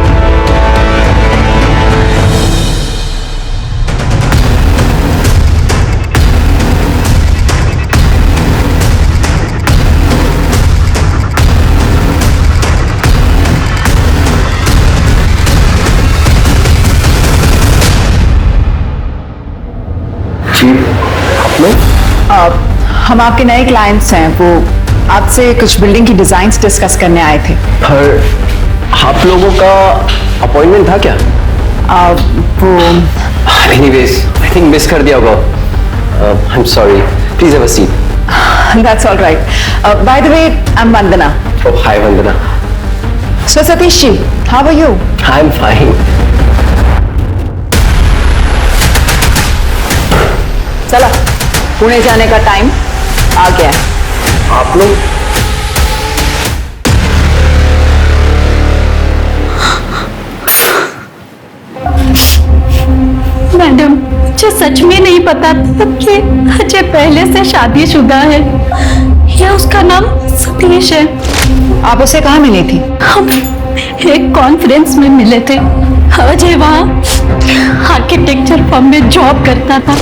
जी, आप लोग? हम आपके नए क्लाइंट्स हैं। वो आपसे कुछ बिल्डिंग की डिजाइन्स डिस्कस करने आए थे। पर आप लोगों का अपॉइंटमेंट था क्या? वो एनीवेज, आई थिंक मिस कर दिया होगा। I am sorry, please have a seat. That's all right. By the way, I am Vandana. Oh, hi Vandana. So Satish ji, how are you? I am fine. चला, पुणे जाने का टाइम आ गया है। आप लोग? मैडम, मुझे सच में नहीं पता था कि अजय पहले से शादीशुदा है या उसका नाम सतीश है। आप उसे कहाँ मिली थी? हम एक कॉन्फ्रेंस में मिले थे। अजय वहाँ आर्किटेक्चर फर्म में जॉब करता था।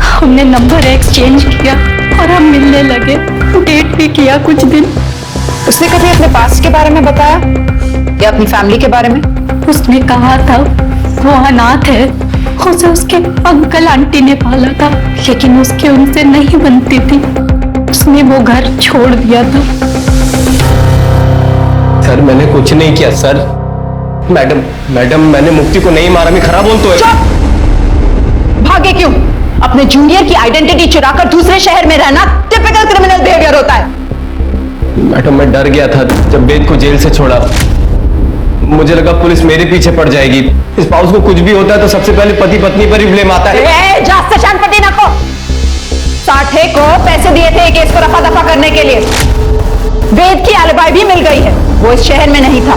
हमने नंबर एक्सचेंज किया और हम मिलने लगे। डेट भी किया कुछ दिन। उसने कभी अपने पास्ट के बारे में बताया? या अपनी फैमिली के बारे में? उसने कहा था वो अनाथ है, उसे उसके अंकल आंटी ने पाला था, लेकिन उसके उनसे नहीं बनती थी, उसने वो घर छोड़ दिया था। सर मैंने कुछ नहीं किया सर। मैडम मैंने मुक्ति को नहीं मारा, मैं खराब बोल तो है। भागे क्यों? अपने जूनियर की आइडेंटिटी चुराकर दूसरे शहर में रहना टिपिकल क्रिमिनल बिहेवियर होता है। मैडम मैं डर गया था जब वेद को जेल से छोड़ा, मुझे लगा पुलिस मेरे पीछे पड़ जाएगी। स्पाउस को कुछ भी होता है तो सबसे पहले पति पत्नी पर ही ब्लेम आता है। जास्त शांतपति न को। साठे को पैसे दिए थे केस को रफा दफा करने के लिए। वेद की एलिबाई भी मिल गई है, वो इस शहर में नहीं था।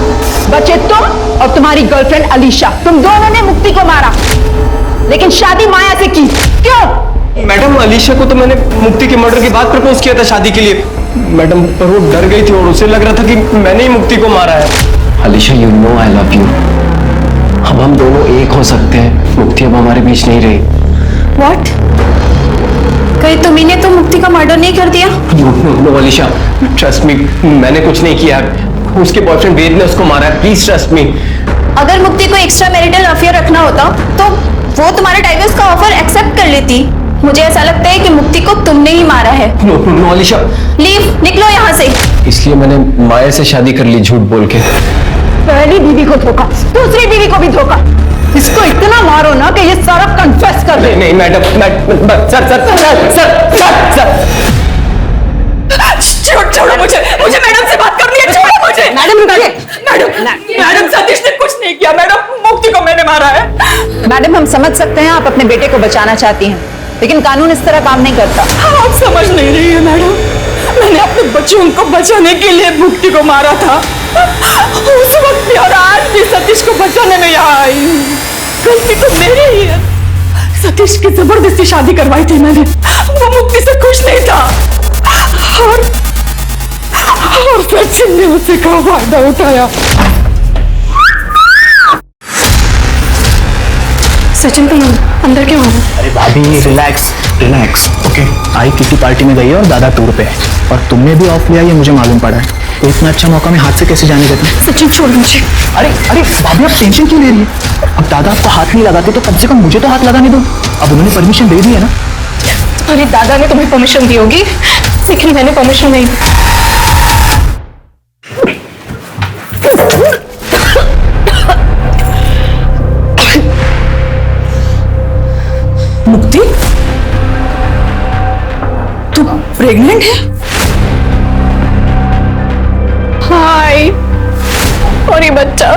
बचे तुम और तुम्हारी गर्लफ्रेंड अलीशा, तुम दोनों ने मुक्ति को मारा, लेकिन शादी माया से की। क्यों? मैडम अलीशा को तो मैंने मुक्ति के मर्डर के बाद प्रपोज किया था शादी के लिए मैडम, पर वो डर गई थी और उसे लग रहा था कि मैंने ही मुक्ति को मारा है। Alisha you know I love you. अब हम दोनों एक हो सकते हैं, मुक्ति अब हमारे बीच नहीं रही। व्हाट? कहीं तुमने तो मुक्ति का मर्डर नहीं कर दिया? नो अलीशा, ट्रस्ट मी, मैंने कुछ नहीं किया। उसके बॉयफ्रेंड वेद ने उसको मारा है, प्लीज ट्रस्ट मी। अगर मुक्ति को एक्स्ट्रा मैरिटल अफेयर रखना होता तो वो तुम्हारे डाइवोर्स का ऑफर एक्सेप्ट कर लेती। मुझे ऐसा लगता है कि मुक्ति को तुमने ही मारा है। नो अलीशा, लीव, निकलो यहाँ से। इसलिए मैंने माया से शादी कर ली झूठ बोल के। पहली बीवी को धोखा, दूसरी बीवी को भी धोखा। इसको इतना मारो ना कि ये सारा कन्फेस कर दे। नहीं मैडम, सर छोड़ो मुझे मैडम से बात करनी है। छोड़ो मुझे। मैडम सतीश ने कुछ नहीं किया मैडम, मुक्ति को मैंने मारा है। मैडम हम समझ सकते हैं आप अपने बेटे को बचाना चाहती हैं, लेकिन कानून इस तरह काम नहीं करता। आप समझ नहीं रही है मैडम, मैंने अपने बच्चों को बचाने के लिए मुक्ति को मारा था उस वक्त भी, और आज भी सतीश को बचाने में यहाँ आई। गलती तो मेरी ही है। सतीश की जबरदस्ती शादी करवाई थी मैंने, वो मुक्ति से खुश नहीं था और सचिन ने उसे का फायदा उठाया। सचिन तुम अंदर क्यों आ रहे हो? अरे भाभी रिलैक्स ओके। आई किसी पार्टी में गई है और दादा टूर पे है, और तुमने भी ऑफ लिया ये मुझे मालूम पड़ा है, तो इतना अच्छा मौका मैं हाथ से कैसे जाने देता? सचिन छोड़ मुझे। अरे भाभी आप टेंशन क्यों ले रही है? अब दादा आपको हाथ नहीं लगाते तो कम से कम मुझे तो हाथ लगाने दो। अब उन्होंने परमिशन दे दी है ना। अरे दादा ने तुम्हें परमिशन दी होगी, लेकिन मैंने परमिशन नहीं दी। मुक्ति, तू प्रेग्नेंट है? हाय, और ये बच्चा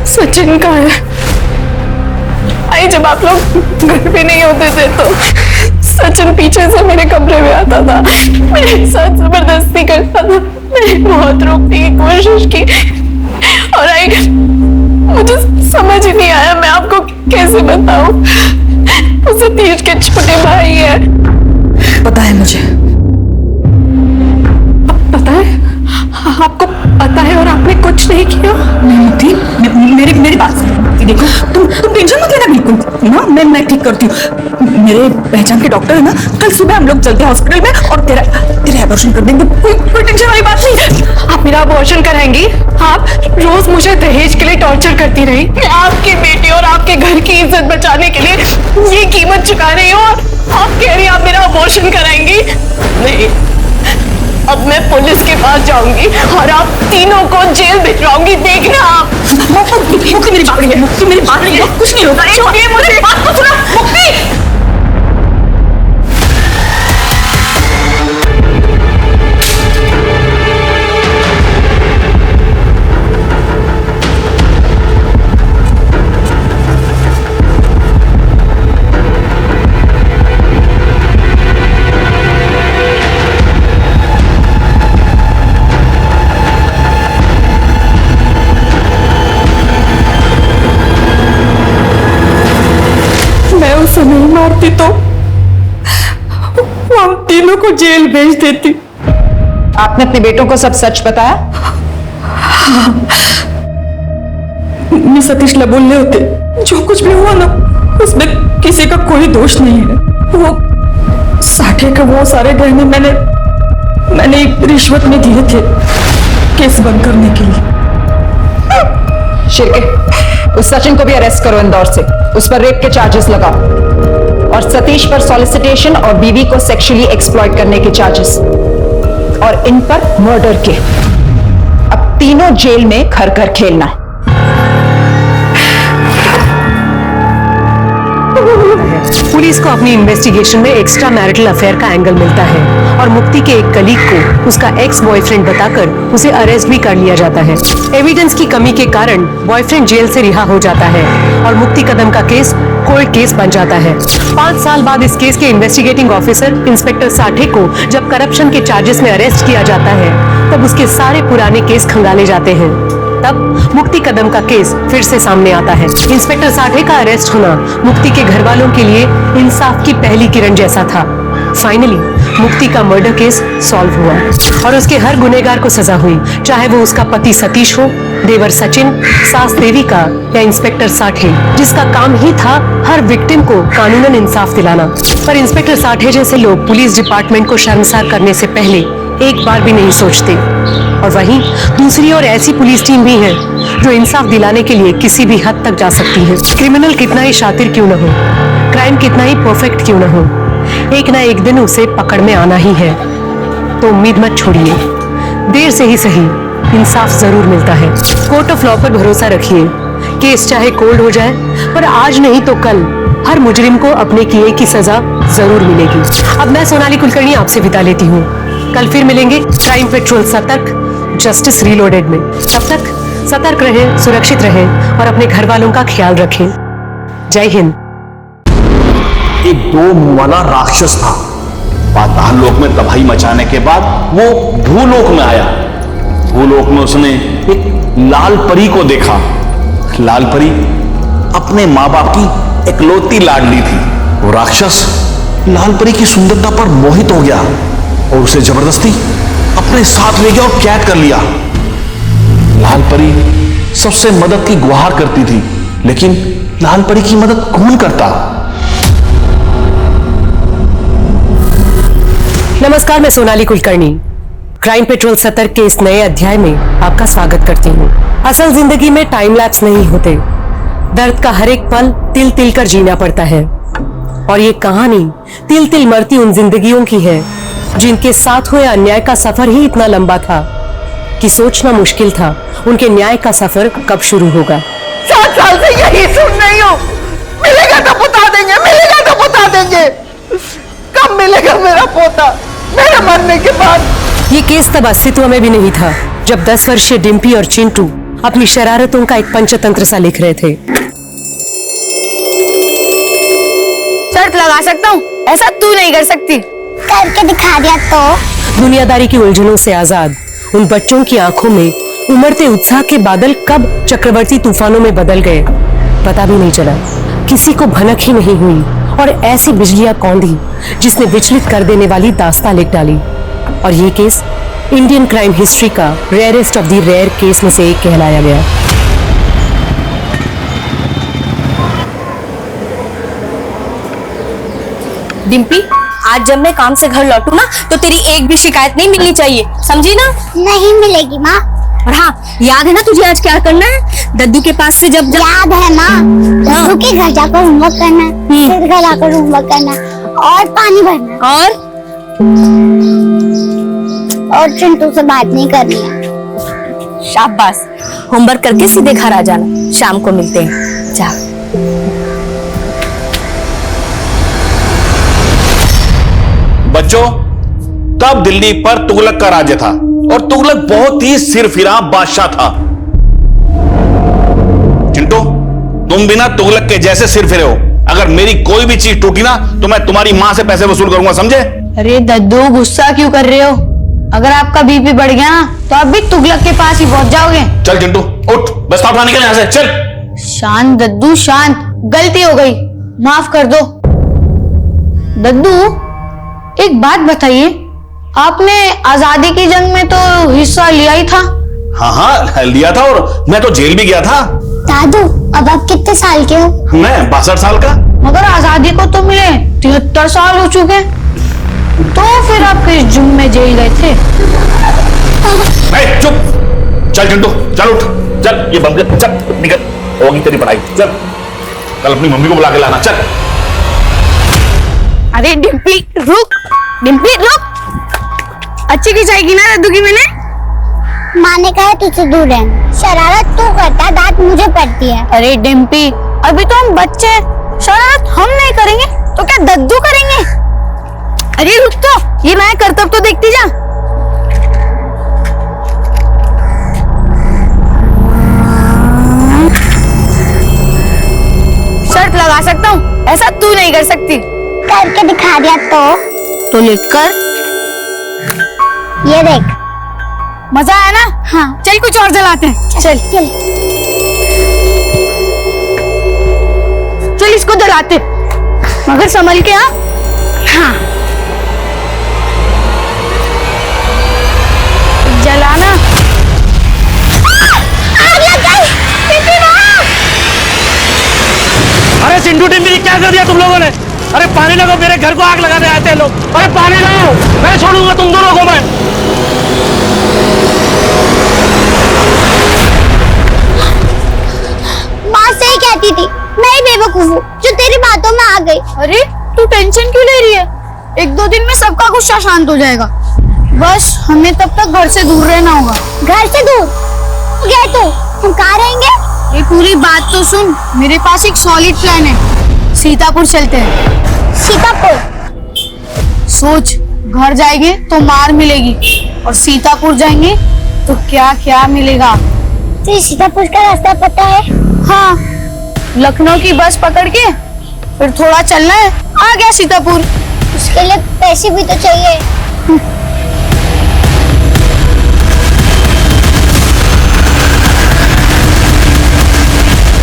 सचिन का है। आई जब आप लोग घर पे नहीं होते थे तो सचिन पीछे से मेरे कमरे में आता था, मेरे साथ जबरदस्ती करता था। मैंने बहुत रोकने की कोशिश की और आई मुझे समझ ही नहीं आया मैं आपको कैसे बताऊं। वो सतीश के छोटे भाई है। पता है मुझे, पता है आपको, पता है और आपने कुछ नहीं किया। मुक्ति, मेरी बात सुनो। देखो तुम टेंशन मत लेना बिल्कुल ना, मैं ठीक करती हूँ। मेरे पहचान के डॉक्टर है ना, कल सुबह हम लोग चलते हैं हॉस्पिटल में और तेरा अबॉर्शन कर देंगे। कोई टेंशन वाली बात नहीं। आप मेरा अबॉर्शन कराएंगी? आप रोज मुझे दहेज के लिए टॉर्चर करती रही, मैं आपके बेटे और आपके घर की इज्जत बचाने के लिए ये कीमत चुका रही हूँ और आप कह रही हैं आप मेरा अबॉर्शन कराएंगी? नहीं, अब मैं पुलिस के पास जाऊंगी और आप तीनों को जेल भिजवाऊंगी। देखना आप। मुक्ति मेरी बात है, मुक्ति मेरी बात है, कुछ नहीं होगा। छोड़िए मुझे, बात तो सुनो। मुक्ति, नहीं मारती तो हम तीनों को जेल भेज देती। आपने अपने बेटों को सब सच बताया? मैं सतीश बोलने होते, जो कुछ भी हुआ ना उसमें किसी का कोई दोष नहीं है। वो साठे का वो सारे गहने मैंने एक रिश्वत में दिए थे केस बंद करने के लिए। शिरके, उस सचिन को भी अरेस्ट करो इंदौर से, उस पर रेप के चार्जेस लगाओ और सतीश पर सॉलिसिटेशन और बीवी को सेक्सुअली एक्सप्लॉइट करने के चार्जेस और इन पर मर्डर के। अब तीनों जेल में घर घर खेलना। पुलिस को अपनी इन्वेस्टिगेशन में एक्स्ट्रा मैरिटल अफेयर का एंगल मिलता है और मुक्ति के एक कलीग को उसका एक्स बॉयफ्रेंड बताकर उसे अरेस्ट भी कर लिया जाता है। एविडेंस की कमी के कारण बॉयफ्रेंड जेल से रिहा हो जाता है और मुक्ति कदम का केस कोल्ड केस बन जाता है। 5 साल बाद इस केस के इन्वेस्टिगेटिंग ऑफिसर इंस्पेक्टर साठे को जब करप्शन के चार्जेस में अरेस्ट किया जाता है तब उसके सारे पुराने केस खंगाले जाते हैं। तब मुक्ति कदम का केस फिर से सामने आता है। इंस्पेक्टर साठे का अरेस्ट होना मुक्ति के घर वालों के लिए इंसाफ की पहली किरण जैसा था। फाइनली मुक्ति का मर्डर केस सॉल्व हुआ और उसके हर गुनहगार को सजा हुई, चाहे वो उसका पति सतीश हो, देवर सचिन, सास देविका या इंस्पेक्टर साठे, जिसका काम ही था हर विक्टिम को कानूनन इंसाफ दिलाना। पर इंस्पेक्टर साठे जैसे लोग पुलिस डिपार्टमेंट को शर्मसार करने से पहले एक बार भी नहीं सोचते। और वहीं दूसरी ओर ऐसी पुलिस टीम भी है जो इंसाफ दिलाने के लिए किसी भी हद तक जा सकती है। क्रिमिनल कितना ही शातिर क्यों न हो, क्राइम कितना ही परफेक्ट क्यों न हो, एक ना एक दिन उसे पकड़ में आना ही है। तो उम्मीद मत छोड़िए, देर से ही सही इंसाफ जरूर मिलता है। कोर्ट ऑफ लॉ पर भरोसा रखिए, केस चाहे कोल्ड हो जाए पर आज नहीं तो कल हर मुजरिम को अपने किए की सजा जरूर मिलेगी। अब मैं सोनाली कुलकर्णी आपसे विदा लेती हूँ। कल फिर मिलेंगे क्राइम पेट्रोल सतर्क जस्टिस रीलोडेड में। तब तक सतर्क रहें, सुरक्षित रहें और अपने घर वालों का ख्याल रखें। जय हिंद। एक 2 मुंह वाला राक्षस था। पाताल लोक में तबाही मचाने के बाद वो भूलोक में आया। भूलोक में उसने एक लाल परी को देखा। लाल परी अपने माँ बाप की इकलौती लाडली थी। वो राक्षस लाल परी की सुंदरता पर मोहित हो गया और उसे जबरदस्ती अपने साथ ले गया और कैद कर लिया। लाल परी सबसे मदद की गुहार करती थी, लेकिन लाल परी की मदद कौन करता? नमस्कार, मैं सोनाली कुलकर्णी क्राइम पेट्रोल सतर्क के इस नए अध्याय में आपका स्वागत करती हूँ। असल जिंदगी में टाइम लैप्स नहीं होते, दर्द का हर एक पल तिल तिल कर जीना पड़ता है। और ये कहानी तिल तिल मरती उन जिंदगियों की है जिनके साथ हुए अन्याय का सफर ही इतना लंबा था कि सोचना मुश्किल था उनके न्याय का सफर कब शुरू होगा। 7 साल से यही सुन रही हूँ, मिलेगा तो बता देंगे, मिलेगा तो बता देंगे। कब मिलेगा मेरा पोता मेरे मरने के बाद? ये केस तब अस्तित्व में भी नहीं था जब 10 वर्षीय डिम्पी और चिंटू अपनी शरारतों का एक पंचतंत्र सा लिख रहे थे। शर्त लगा सकता हूँ, ऐसा तू नहीं कर सकती। करके दिखा दिया तो। दुनियादारी की उलझनों से आजाद उन बच्चों की आंखों में उमड़ते उत्साह के बादल कब चक्रवर्ती तूफानों में बदल गए पता भी नहीं चला। किसी को भनक ही नहीं हुई और ऐसी बिजलियां कौंधी जिसने विचलित कर देने वाली दास्तां लिख डाली। और ये केस इंडियन क्राइम हिस्ट्री का rarest of the rare case में से एक कहलाया गया। डिम्पी, आज जब मैं काम से घर लौटू ना तो तेरी एक भी शिकायत नहीं मिलनी चाहिए, समझी ना? नहीं मिलेगी माँ। और हाँ, याद है ना तुझे आज क्या करना है? दद्दू के पास से जब याद है माँ, दद्दू के घर जाकर होमवर्क करना है, फिर घर आकर होमवर्क करना है और पानी भरना और चिंटू से बात नहीं करनी है। शाबाश, होमवर्क करके सीधे घर आ जाना, शाम को मिलते हैं। जा। बच्चों, तब दिल्ली पर तुगलक का राज्य था और तुगलक बहुत ही सिरफिरा बादशाह था। चिंटू, तुम भी ना तुगलक के जैसे सिरफिरे हो। अगर मेरी कोई भी चीज टूटी ना तो मैं तुम्हारी मां से पैसे वसूल करूंगा, समझे? अरे दद्दू, गुस्सा क्यों कर रहे हो? अगर आपका बीपी बढ़ गया ना तो आप भी तुगलक के पास ही पहुंच जाओगे। चल चिंटू, उठ, बस्ता उठा निकल यहाँ से, चल। शांत दद्दू, शांत। गलती हो गई, माफ कर दो। दद्दू, एक बात बताइए, आपने आजादी की जंग में तो हिस्सा लिया ही था। हाँ हाँ लिया था और मैं तो जेल भी गया था। दादू, अब आप कितने साल के हो? मैं 62 साल का। मगर आजादी को तो मिले 73 साल हो चुके, तो फिर आप किस जुर्म में जेल गए थे? चुप, चल चिंटू, चल उठ। चल ये बंद कर, चल निकल, होगी तेरी पढ़ाई। चल कल अपनी मम्मी को बुला के लाना। चल। अरे डिम्पी रुक, डिम्पी रुक। अच्छी की जाएगी ना दद्दू की मैंने? माँ ने कहा तुझसे दूर रहना। शरारत तू करता, डांट मुझे पड़ती है। अरे डिम्पी, अभी तो हम बच्चे हैं, शरारत हम नहीं करेंगे तो क्या दद्दू करेंगे? अरे रुक तो, ये मैं करतब तो देखती जा। शर्त लगा सकता हूँ, ऐसा तू नहीं कर सकती। करके दिखा दिया तो लिख कर। ये देख। मजा आया ना? हाँ। चल कुछ और जलाते हैं। चल चल इसको जलाते, मगर संभल के। हाँ जलाना। आग लग गई। अरे चिंटू टिम्पी क्या कर दिया तुम लोगों ने? अरे पानी लगाओ, मेरे घर को आग लगाने आते हैं लोग। अरे पानी लगाओ, मैं छोड़ूंगा तुम दोनों को मैं। माँ सही कहती थी, मैं ही बेवकूफ हूँ जो तेरी बातों में आ गई। अरे तू टेंशन क्यों ले रही है? एक दो दिन में सबका गुस्सा शांत हो जाएगा। बस हमें तब तक घर से दूर रहना होगा। घर से दूर? गए तो हम कहाँ रहेंगे? ये पूरी बात तो सुन, मेरे पास एक सॉलिड प्लान है। सीतापुर चलते हैं। सीतापुर? सोच, घर जाएंगे तो मार मिलेगी और सीतापुर जाएंगे तो क्या क्या मिलेगा। तो सीतापुर का रास्ता पता है? हाँ, लखनऊ की बस पकड़ के फिर थोड़ा चलना है, आ गया सीतापुर। उसके लिए पैसे भी तो चाहिए।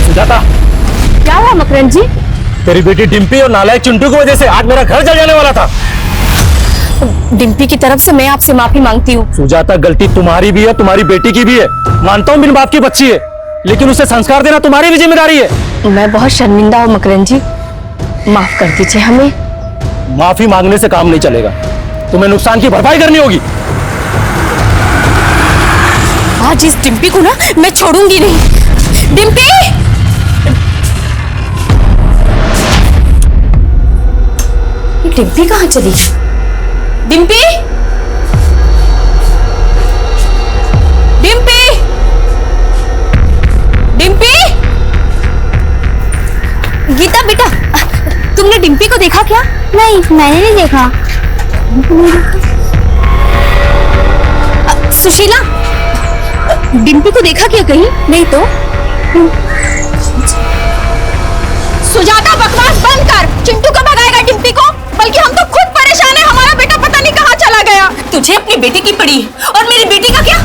सुजाता, क्या हुआ मकरंद जी? तेरी बेटी डिम्पी और नालायक चिंटू की वजह से आज मेरा घर जल जाने वाला था। डिम्पी की तरफ से मैं आपसे माफी मांगती हूँ। सुजाता, गलती तुम्हारी भी है, तुम्हारी बेटी की भी है। मानता हूँ बिन बाप की बच्ची है, लेकिन उसे संस्कार देना तुम्हारी भी जिम्मेदारी है। मैं बहुत शर्मिंदा हूँ मकरंद जी, माफ कर दीजिए हमें। माफी मांगने से काम नहीं चलेगा, तुम्हें नुकसान की भरपाई करनी होगी। आज इस डिम्पी को ना मैं छोड़ूंगी नहीं। डिम्पी! ये डिम्पी कहाँ चली? डिम्पी! डिम्पी! डिम्पी! गीता बेटा, तुमने डिम्पी को देखा क्या? नहीं, मैंने नहीं देखा। सुशीला, डिम्पी को देखा क्या कहीं? नहीं तो। सुजाता, बकवास बंद कर। चिंटू कब भगाएगा डिम्पी को? बल्कि हम तो खुद परेशान हैं, हमारा बेटा पता नहीं कहाँ चला गया। तुझे अपनी बेटी की पड़ी है और मेरी बेटी का क्या?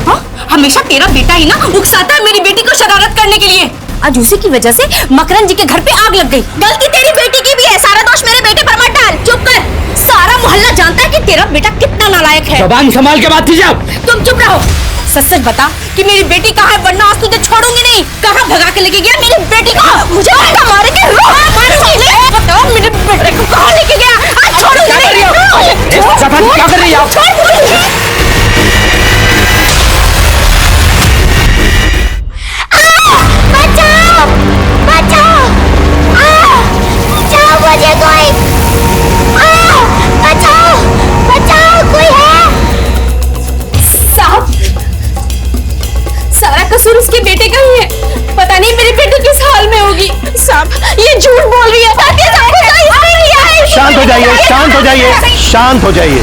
हाँ, हमेशा तेरा बेटा ही ना उकसाता है मेरी बेटी को शरारत करने के लिए। आज उसी की वजह से मकरंद जी के घर पे आग लग गई। गलती तेरी बेटी की भी है, सारा दोष मेरे बेटे पर मत डाल। चुप कर, सारा मोहल्ला जानता है कि तेरा बेटा कितना नालायक है। जबान संभाल के बात कीजिए। तुम चुप रहो। सच सच बता कि मेरी बेटी कहाँ है, वरना आज तुझे छोड़ूंगी नहीं। कहाँ भगा के लेके गया मेरी बेटी को? मुझे मारे के बताओ मेरे बेटे को कहाँ लेके गया? आज छोड़ूंगी नहीं। क्या कर रही है आप? मुझे कोई बचाओ, बचाओ, कोई है? साहब, सारा कसूर उसके बेटे का ही है। पता नहीं मेरी बेटी किस हाल में होगी। साहब, ये झूठ बोल रही है। शांत हो जाइए, शांत हो जाइए, शांत हो जाइए।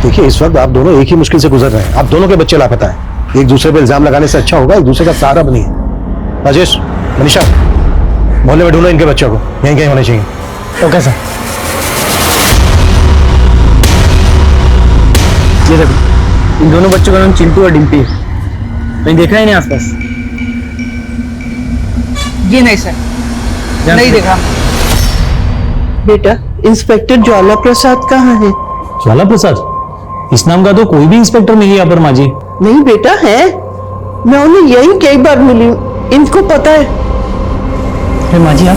देखिए, इस वक्त आप दोनों एक ही मुश्किल से गुजर रहे हैं। आप दोनों के बच्चे लापता हैं। एक दूसरे पे इल्जाम लगाने से अच्छा होगा एक दूसरे का सहारा बनिए। राजेश, मनीषा, मोहल्ले में ढूंढो इनके बच्चों को, यहीं कहीं होने चाहिए। Okay sir. ये देखो, इन दोनों बच्चों का नाम चिंटू और डिम्पी है। कहीं देखा ही नहीं आसपास? ये नहीं सर, नहीं देखा। बेटा, इंस्पेक्टर ज्वाला प्रसाद कहाँ है? ज्वाला प्रसाद? इस नाम का तो कोई भी इंस्पेक्टर नहीं है यहाँ पर माँ जी। नहीं बेटा है, मैं उन्हें यही कई बार मिली हूँ, इनको पता है। अरे माँ जी, आप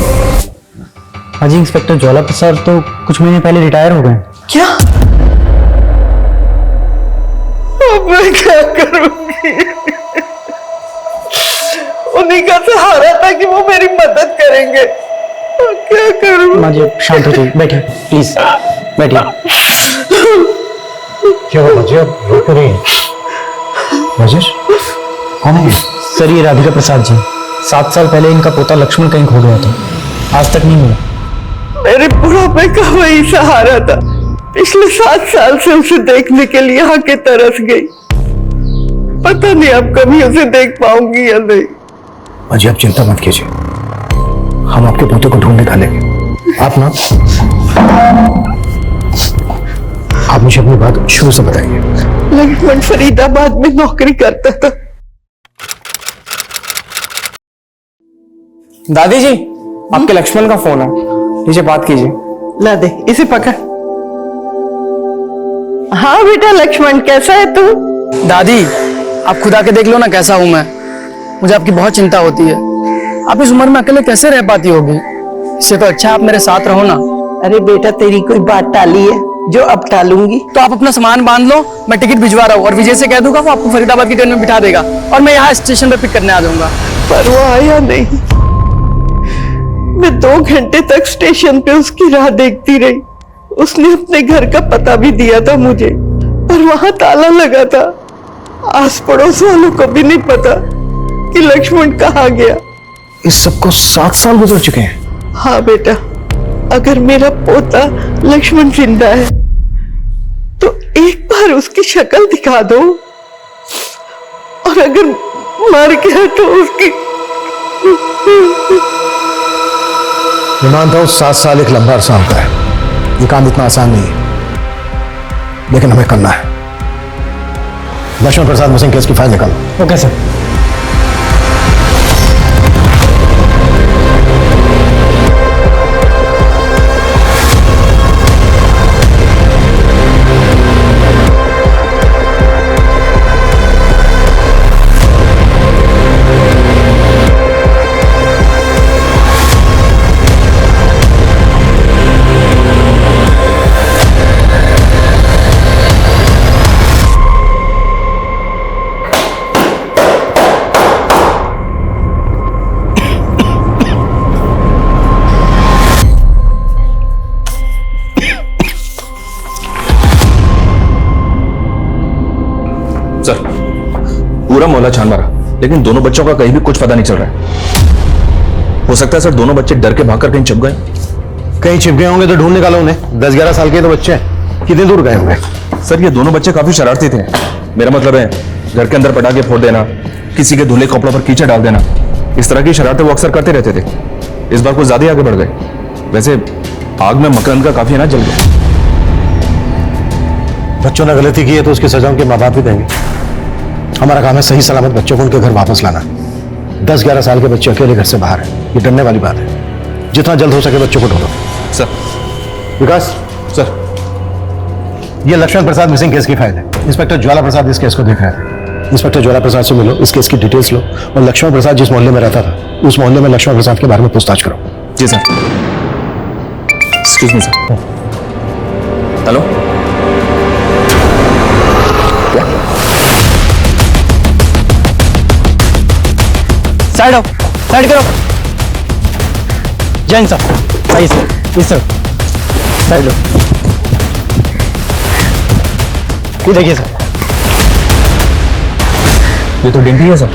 माँ जी, इंस्पेक्टर ज्वाला प्रसाद तो कुछ महीने पहले रिटायर हो गए। क्या? अब मैं क्या करूंगी? उन्हीं का सहारा था कि वो मेरी मदद करेंगे। क्या करूं? माँ जी शांत हो जाइए, बैठिए प्लीज, बैठिए। क्या हुआ माँ जी, आप रो क्यों रही हैं? राजेश कौन है? सर ये राधिका प्रसाद जी, 7 साल पहले इनका पोता लक्ष्मण कहीं खो गया था, आज तक नहीं मिला। मेरे बुढ़ापे का वही सहारा था। पिछले 7 साल से उसे देखने के लिए आके तरस गई। पता नहीं अब कभी उसे देख पाऊंगी या नहीं। अजी आप चिंता मत कीजिए, हम आपके पोते को ढूंढ निकालेंगे। आप मुझे अपनी बात शुरू से बताइए। लक्ष्मण फरीदाबाद में नौकरी करता था। दादी जी आपके लक्ष्मण का फोन है, नीचे बात कीजिए। ला दे, इसे पकड़। हाँ बेटा लक्ष्मण, कैसा है तू? दादी आप खुदा के देख लो ना कैसा हूं मैं, मुझे आपकी बहुत चिंता होती है। आप इस उम्र में अकेले कैसे रह पाती होगी? इससे तो अच्छा आप मेरे साथ रहो ना। अरे बेटा तेरी कोई बात टाली है जो अब टालूंगी? तो आप अपना सामान बांध लो, मैं टिकट भिजवा रहा हूँ और विजय से कह दूंगा वो आपको फरीदाबाद की ट्रेन में बिठा देगा और मैं यहाँ स्टेशन पे पिक करने आ जाऊंगा। पर वो आया नहीं। मैं 2 घंटे तक स्टेशन पे उसकी राह देखती रही। उसने अपने घर का पता भी दिया था मुझे, पर वहां ताला लगा था। आस पड़ोस वालों को भी नहीं पता कि लक्ष्मण कहाँ गया। इस सबको 7 साल गुजर चुके हैं। हाँ बेटा, अगर मेरा पोता लक्ष्मण जिंदा है तो एक बार उसकी शक्ल दिखा दो, और अगर मर गया तो उसकी। मैं मानता हूं 7 साल एक लंबा अरसा होता है, ये काम इतना आसान नहीं है, लेकिन हमें करना है। लक्ष्मण प्रसाद मिसिंग केस की फाइल निकालो। Okay sir. सर पूरा मोहल्ला छान मारा, लेकिन दोनों बच्चों का कहीं भी कुछ पता नहीं चल रहा है। हो सकता है सर दोनों बच्चे डर के भागकर कहीं छिप गए। कहीं छिप गए होंगे तो ढूंढ निकालो उन्हें। 10-11 साल के तो बच्चे हैं, कितने दूर गए होंगे? सर ये दोनों बच्चे काफी शरारती थे। मेरा मतलब है घर के अंदर पटाखे फोड़ देना, किसी के धुले कपड़ों पर कीचड़ डाल देना, इस तरह की शरारतें वो अक्सर करते रहते थे। इस बार कुछ ज्यादा ही आगे बढ़ गए। वैसे आग में मकरंद का काफी अनाज जल गया। बच्चों ने गलती की है तो उसकी सजा उनके माँ बाप भी देंगे। हमारा काम है सही सलामत बच्चों को उनके घर वापस लाना। 10-11 साल के बच्चे अकेले घर से बाहर हैं, ये डरने वाली बात है। जितना जल्द हो सके बच्चों को ढूंढो। सर। विकास सर, ये लक्ष्मण प्रसाद मिसिंग केस की फाइल है। इंस्पेक्टर ज्वाला प्रसाद इस केस को देख रहे हैं। इंस्पेक्टर ज्वाला प्रसाद से मिलो, इस केस की डिटेल्स लो और लक्ष्मण प्रसाद जिस मोहल्ले में रहता था उस मोहल्ले में लक्ष्मण प्रसाद के बारे में पूछताछ करो। जी sir. Excuse me sir. Hello, side आओ, साइड करो। जैन साहब सही सर, जी सर, साइड लो। ये देखिए सर, ये तो डिम्पी है सर।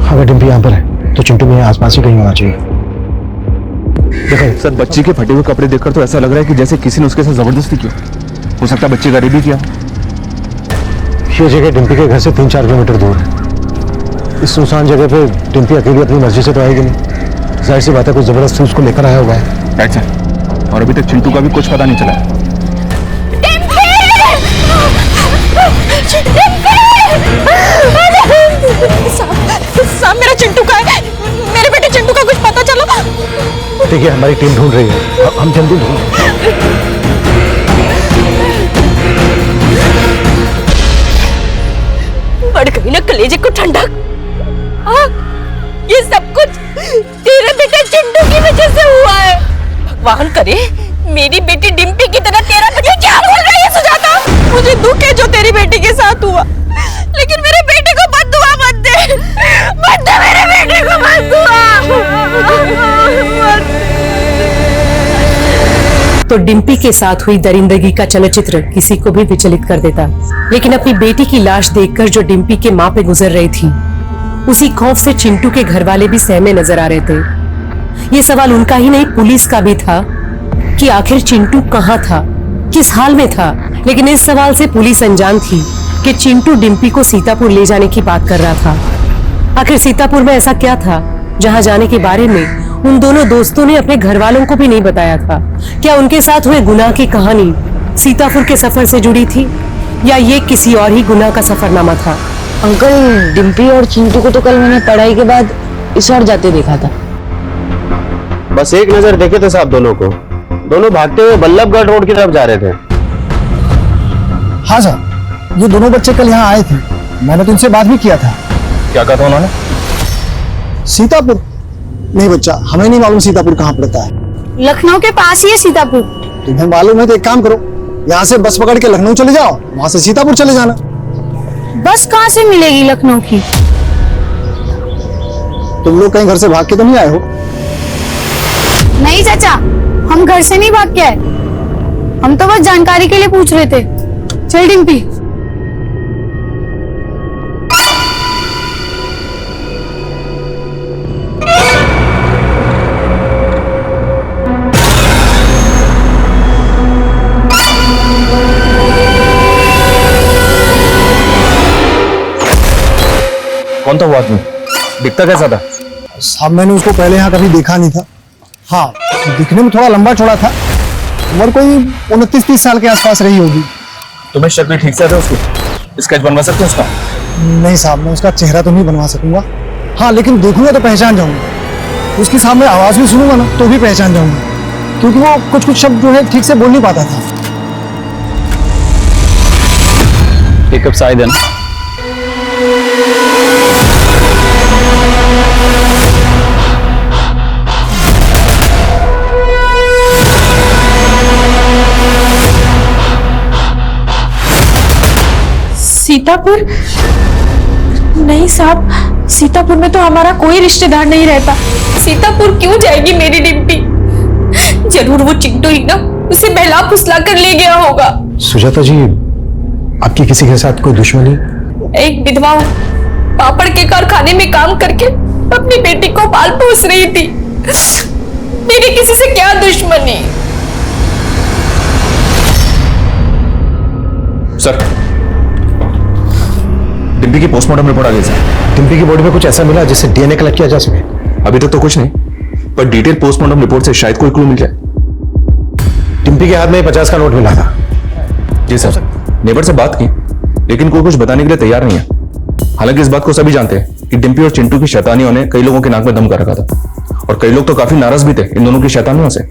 अगर डिम्पी यहाँ पर है तो चिंटू में आसपास ही कहीं होना चाहिए। देखो सर, बच्ची के फटे हुए कपड़े देखकर तो ऐसा लग रहा है कि जैसे किसी ने उसके साथ जबरदस्ती किया। हो सकता है बच्चे गरीबी किया। ये जगह डिम्पी के घर से 3-4 किलोमीटर दूर है। इस सुनसान जगह पे डिम्पी अकेली अपनी मर्जी से तो आएगी नहीं। जाहिर सी बात है कुछ जबरदस्ती उसको लेकर आया हुआ है। Right sir. और अभी तक चिंटू का भी कुछ पता नहीं चला है। साहब मेरा चिंटू का है, मेरे बेटे चिंटू का कुछ पता चला? देखिए हमारी टीम ढूंढ रही है, हम जल्दी ढूंढ। बढ़ गई ना कलेजे को ठंडक। ये सब कुछ तेरे बेटे चिंटू की वजह से हुआ है। भगवान करे मेरी बेटी डिम्पी की तरह तेरा बेटा। क्या बोल रही है सुजाता? मुझे दुख है जो तेरी बेटी के साथ हुआ, लेकिन मेरे बेटे को बद्दुआ तो डिम्पी के साथ हुई दरिंदगी का चलचित्र किसी को भी विचलित कर देता। लेकिन अपनी बेटी की लाश देखकर जो डिम्पी के माँ पे गुजर रही थी, उसी खौफ से चिंटू के घर वाले भी सहमे नजर आ रहे थे। ये सवाल उनका ही नहीं, पुलिस का भी था कि आखिर चिंटू कहाँ था, किस हाल में था। लेकिन इस सवाल से पुलिस अनजान थी कि चिंटू डिम्पी को सीतापुर ले जाने की बात कर रहा था। आखिर सीतापुर में ऐसा क्या था जहां जाने के बारे में उन दोनों दोस्तों ने अपने घर वालों को भी नहीं बताया था? क्या उनके साथ हुए गुनाह की कहानी सीतापुर के सफर से जुड़ी थी, या ये किसी और ही गुनाह का सफरनामा था? अंकल, डिम्पी और चिंटू को तो कल मैंने पढ़ाई के बाद इस ओर जाते देखा था। बस एक नजर देखे थे साहब दोनों को। दोनों भागते हुए बल्लभगढ़ रोड की तरफ जा रहे थे। हाँ साहब, ये दोनों बच्चे कल यहाँ आए थे, मैंने तो इनसे बात भी किया था। क्या कहा था उन्होंने? सीतापुर? नहीं बच्चा, हमें नहीं मालूम सीतापुर कहाँ पड़ता है। लखनऊ के पास ही है सीतापुर। तुम्हें मालूम है तो एक काम करो, यहाँ से बस पकड़ के लखनऊ चले जाओ, वहां से सीतापुर चले जाना। बस कहाँ से मिलेगी लखनऊ की? तुम लोग कहीं घर से भाग के तो नहीं आए हो? नहीं चाचा, हम घर से नहीं भाग के आए, हम तो बस जानकारी के लिए पूछ रहे थे। चल डिम्पी। कौन था वो आदमी? दिखता कैसा था? साहब मैंने उसको पहले यहाँ कभी देखा नहीं था। हाँ, दिखने में थोड़ा लंबा चौड़ा था, उम्र कोई 29-30 साल के आसपास रही होगी। तुम्हें शक्ल ठीक से आता है उसकी? स्केच बनवा सकते हो उसका? नहीं साहब, मैं उसका चेहरा तो नहीं बनवा सकूंगा। हाँ, लेकिन देखूंगा तो पहचान जाऊंगा। उसके सामने आवाज भी सुनूंगा ना तो भी पहचान जाऊंगा, क्योंकि वो कुछ कुछ शब्द जो है ठीक से बोल नहीं पाता था। पिकअप शायद है ना? सीतापुर? नहीं साहब, सीतापुर में तो हमारा कोई रिश्तेदार नहीं रहता। सीतापुर क्यों जाएगी मेरी डिम्पी? जरूर वो चिंटू ही ना उसे बहला फुसला कर ले गया होगा। सुजाता जी, आपकी किसी के साथ कोई दुश्मनी? एक विधवा पापड़ के कारखाने में काम करके अपनी बेटी को पाल पोस रही थी। मेरी किसी से क्या दुश्मनी? सर, डिम्पी की पोस्टमार्टम रिपोर्ट आ गई सर। डिम्पी की बॉडी में कुछ ऐसा मिला जिससे डीएनए कलेक्ट किया जा सके? अभी तक तो कुछ नहीं, पर डिटेल पोस्टमार्टम रिपोर्ट से शायद कोई क्लू मिल जाए। डिम्पी के हाथ में 50 का नोट मिला था। जी सर, नेबर से बात की, लेकिन कोई कुछ बताने के लिए तैयार नहीं है। हालांकि इस बात को सभी जानते हैं कि डिम्पी और चिंटू की शैतानियों ने कई लोगों के नाक में दम कर रखा था, और कई लोग तो काफी नाराज भी थे इन दोनों की शैतानियों से।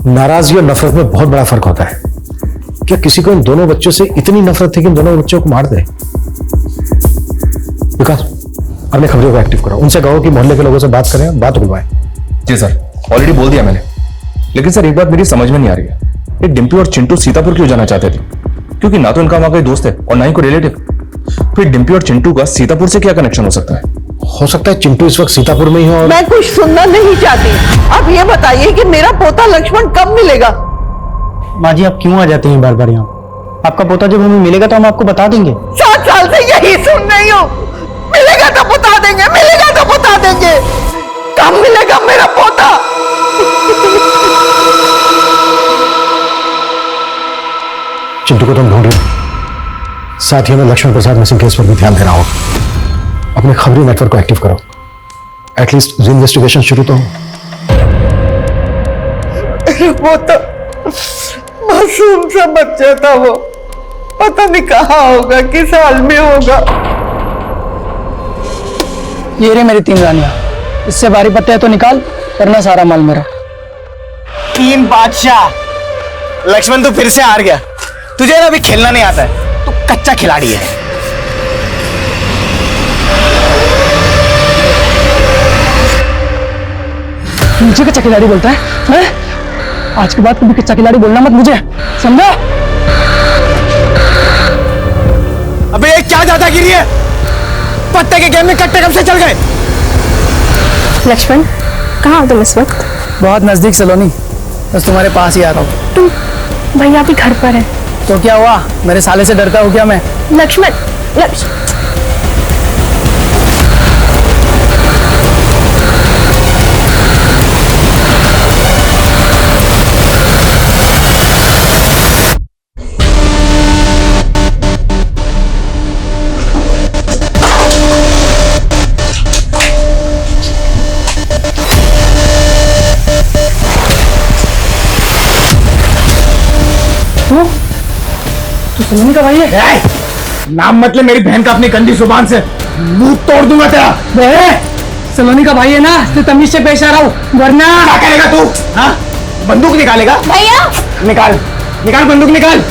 नाराजगी और नफरत में बहुत बड़ा फर्क होता है। क्या किसी को इन दोनों बच्चों से इतनी नफरत थी कि इन दोनों बच्चों को मार दे? विकास, अपने खबरों को एक्टिव करो, उनसे कहो कि मोहल्ले के लोगों से बात करें, बात उगलवाएं। जी सर, ऑलरेडी बोल दिया मैंने। लेकिन सर, एक बात मेरी समझ में नहीं आ रही है, ये डिम्पी और चिंटू सीतापुर क्यों जाना चाहते थे? क्योंकि ना तो इनका वहां कोई दोस्त है और ना ही कोई रिलेटिव। फिर डिम्पी और चिंटू का सीतापुर से क्या कनेक्शन हो सकता है? हो सकता है चिंटू इस वक्त सीतापुर में ही हो। मैं कुछ सुनना नहीं चाहती। अब ये बताइए कि मेरा पोता लक्ष्मण कब मिलेगा? माँ जी, आप क्यों आ जाते हैं बार बार यहाँ? आपका पोता जब हमें मिलेगा तो हम आपको बता देंगे। 7 साल से यही सुन रही हूँ, मिलेगा तो बता देंगे, मिलेगा तो बता देंगे। कब मिलेगा मेरा पोता? चिंटू को तुम ढूंढ रहे हो, साथ ही हमें लक्ष्मण प्रसाद मिसिंग केस पर भी ध्यान देना होगा। अपने खबरी नेटवर्क को एक्टिव करो, एटलीस्ट इन्वेस्टिगेशन शुरू तो हो। वो तो मासूम सा बच्चा था, वो पता नहीं कहाँ होगा, किस हाल में होगा। ये रे मेरी 3 रानियां, इससे भारी पत्ते है तो निकाल, वरना सारा माल मेरा। 3 बादशाह। लक्ष्मण तू फिर से हार गया। तुझे ना अभी खेलना नहीं आता है, तू कच्चा खिलाड़ी है। मुझे कच्चा खिलाड़ी बोलता है? आज के बाद कभी कच्चा खिलाड़ी बोलना मत मुझे, समझा? अबे ये क्या दादागिरी है? पत्ते के गेम में कट्टे कब से चल गए? लक्ष्मण, कहाँ हो तुम इस वक्त? बहुत नजदीक सलोनी, बस तुम्हारे पास ही आ रहा हूँ। तुम भैया भी घर पर है। तो क्या हुआ, मेरे साले से डरता हूँ क्या मैं? लक्ष्मण, तू सलोनी का भाई है? नाम मतलब मेरी बहन का अपनी गंदी जुबान से, मुंह तोड़ दूंगा तेरा। सलोनी का भाई है ना, तो तमीज से पेश आ रहा हूँ, वरना क्या करेगा तू? हाँ, बंदूक निकालेगा? भैया निकाल निकाल बंदूक निकाल।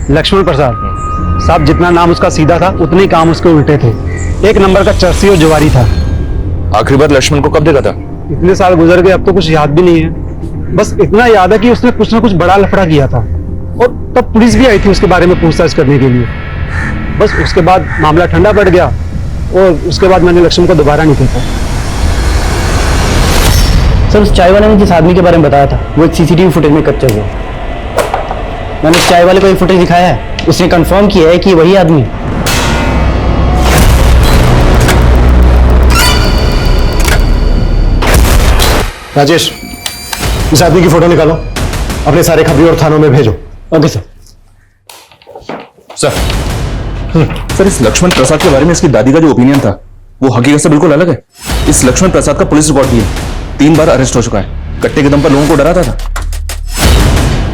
लक्ष्मण प्रसाद साहब, जितना नाम उसका सीधा था उतने ही काम उसके उल्टे थे। एक नंबर का चरसी और जुआरी था। आखिरी बार लक्ष्मण को कब देखा था? इतने साल गुजर गए, अब तो कुछ याद भी नहीं है। बस इतना याद है कि उसने कुछ ना कुछ बड़ा लफड़ा किया था और तब पुलिस भी आई थी उसके बारे में पूछताछ करने के लिए। बस उसके बाद मामला ठंडा पड़ गया और उसके बाद मैंने लक्ष्मण को दोबारा नहीं देखा। सर, उस चाय वाले ने जिस आदमी के बारे में बताया था वो एक सीसीटीवी फुटेज में कैप्चर हुआ। मैंने उस चाय वाले को एक फुटेज दिखाया है, उसने कंफर्म किया है कि वही आदमी। राजेश, इस आदमी की फोटो निकालो, अपने सारे खबरी और थानों में भेजो। Okay sir. सर, इस लक्ष्मण प्रसाद के बारे में इसकी दादी का जो ओपिनियन था वो हकीकत से बिल्कुल अलग है। इस लक्ष्मण प्रसाद का पुलिस रिकॉर्ड भी है, 3 बार अरेस्ट हो चुका है, कट्टे के दम पर लोगों को डराता था।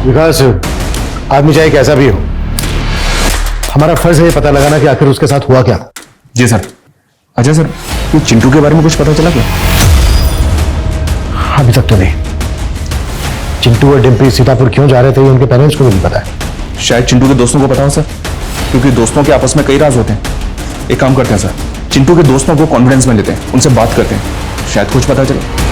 विकास, आदमी चाहे कैसा भी हो, हमारा फर्ज है ये पता लगाना कि आखिर उसके साथ हुआ क्या। जी सर। अच्छा सर, ये चिंटू के बारे में कुछ पता चला क्या? अभी तक तो नहीं। चिंटू और डिम्पी सीतापुर क्यों जा रहे थे ये उनके पेरेंट्स को भी नहीं पता है। शायद चिंटू के दोस्तों को पता हो सर, क्योंकि दोस्तों के आपस में कई राज होते हैं। एक काम करते हैं सर, चिंटू के दोस्तों को कॉन्फिडेंस में लेते हैं, उनसे बात करते हैं, शायद कुछ पता चले।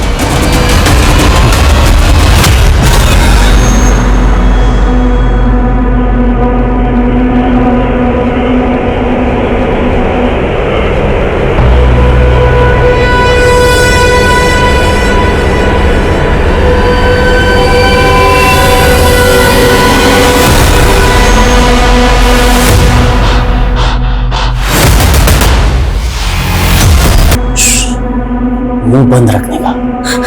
मुंह बंद रखने का,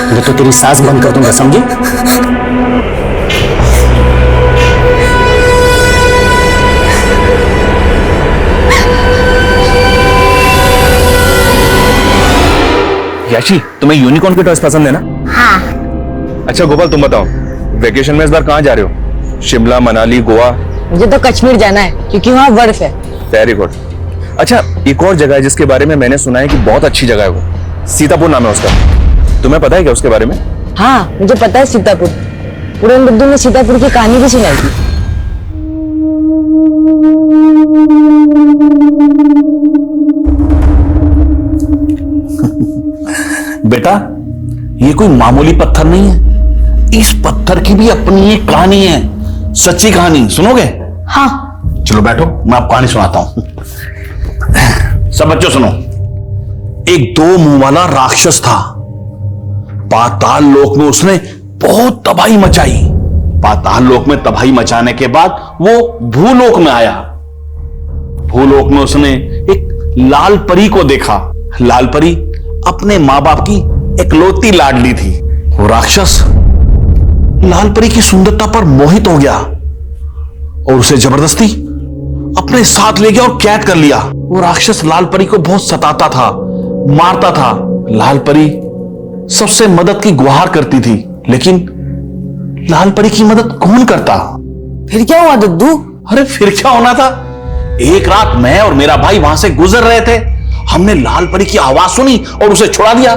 मैं तो तेरी सांस बंद कर दूंगा, समझी? याशी, तुम्हें यूनिकॉर्न के टॉयज पसंद है ना? हाँ। अच्छा गोपाल, तुम बताओ, वेकेशन में इस बार कहाँ जा रहे हो? शिमला, मनाली, गोवा? मुझे तो कश्मीर जाना है क्योंकि वहाँ बर्फ है। Very good. अच्छा, एक और जगह है जिसके बारे में मैंने सुना है कि बहुत अच्छी जगह है, वो सीतापुर नाम है उसका। तुम्हें पता है क्या उसके बारे में? हाँ, मुझे पता है सीतापुर। पुरान बुद्धू ने सीतापुर की कहानी भी सुनाई थी। बेटा, ये कोई मामूली पत्थर नहीं है, इस पत्थर की भी अपनी एक कहानी है, सच्ची कहानी। सुनोगे? हाँ। चलो बैठो, मैं आपको कहानी सुनाता हूं। सब बच्चों सुनो। एक 2 मुंह वाला राक्षस था। पाताल लोक में उसने बहुत तबाही मचाई। पाताल लोक में तबाही मचाने के बाद वो भूलोक में आया। भूलोक में उसने एक लाल परी को देखा। लाल परी अपने मां बाप की इकलौती लाडली थी। वो राक्षस लाल परी की सुंदरता पर मोहित हो गया और उसे जबरदस्ती अपने साथ ले गया और कैद कर लिया। वो राक्षस लाल परी को बहुत सताता था, मारता था। लाल परी सबसे मदद की गुहार करती थी, लेकिन लाल परी की मदद कौन करता? फिर क्या हुआ दद्दू? अरे फिर क्या होना था? एक रात मैं और मेरा भाई वहां से गुजर रहे थे। हमने लाल परी की आवाज सुनी और उसे छुड़ा दिया।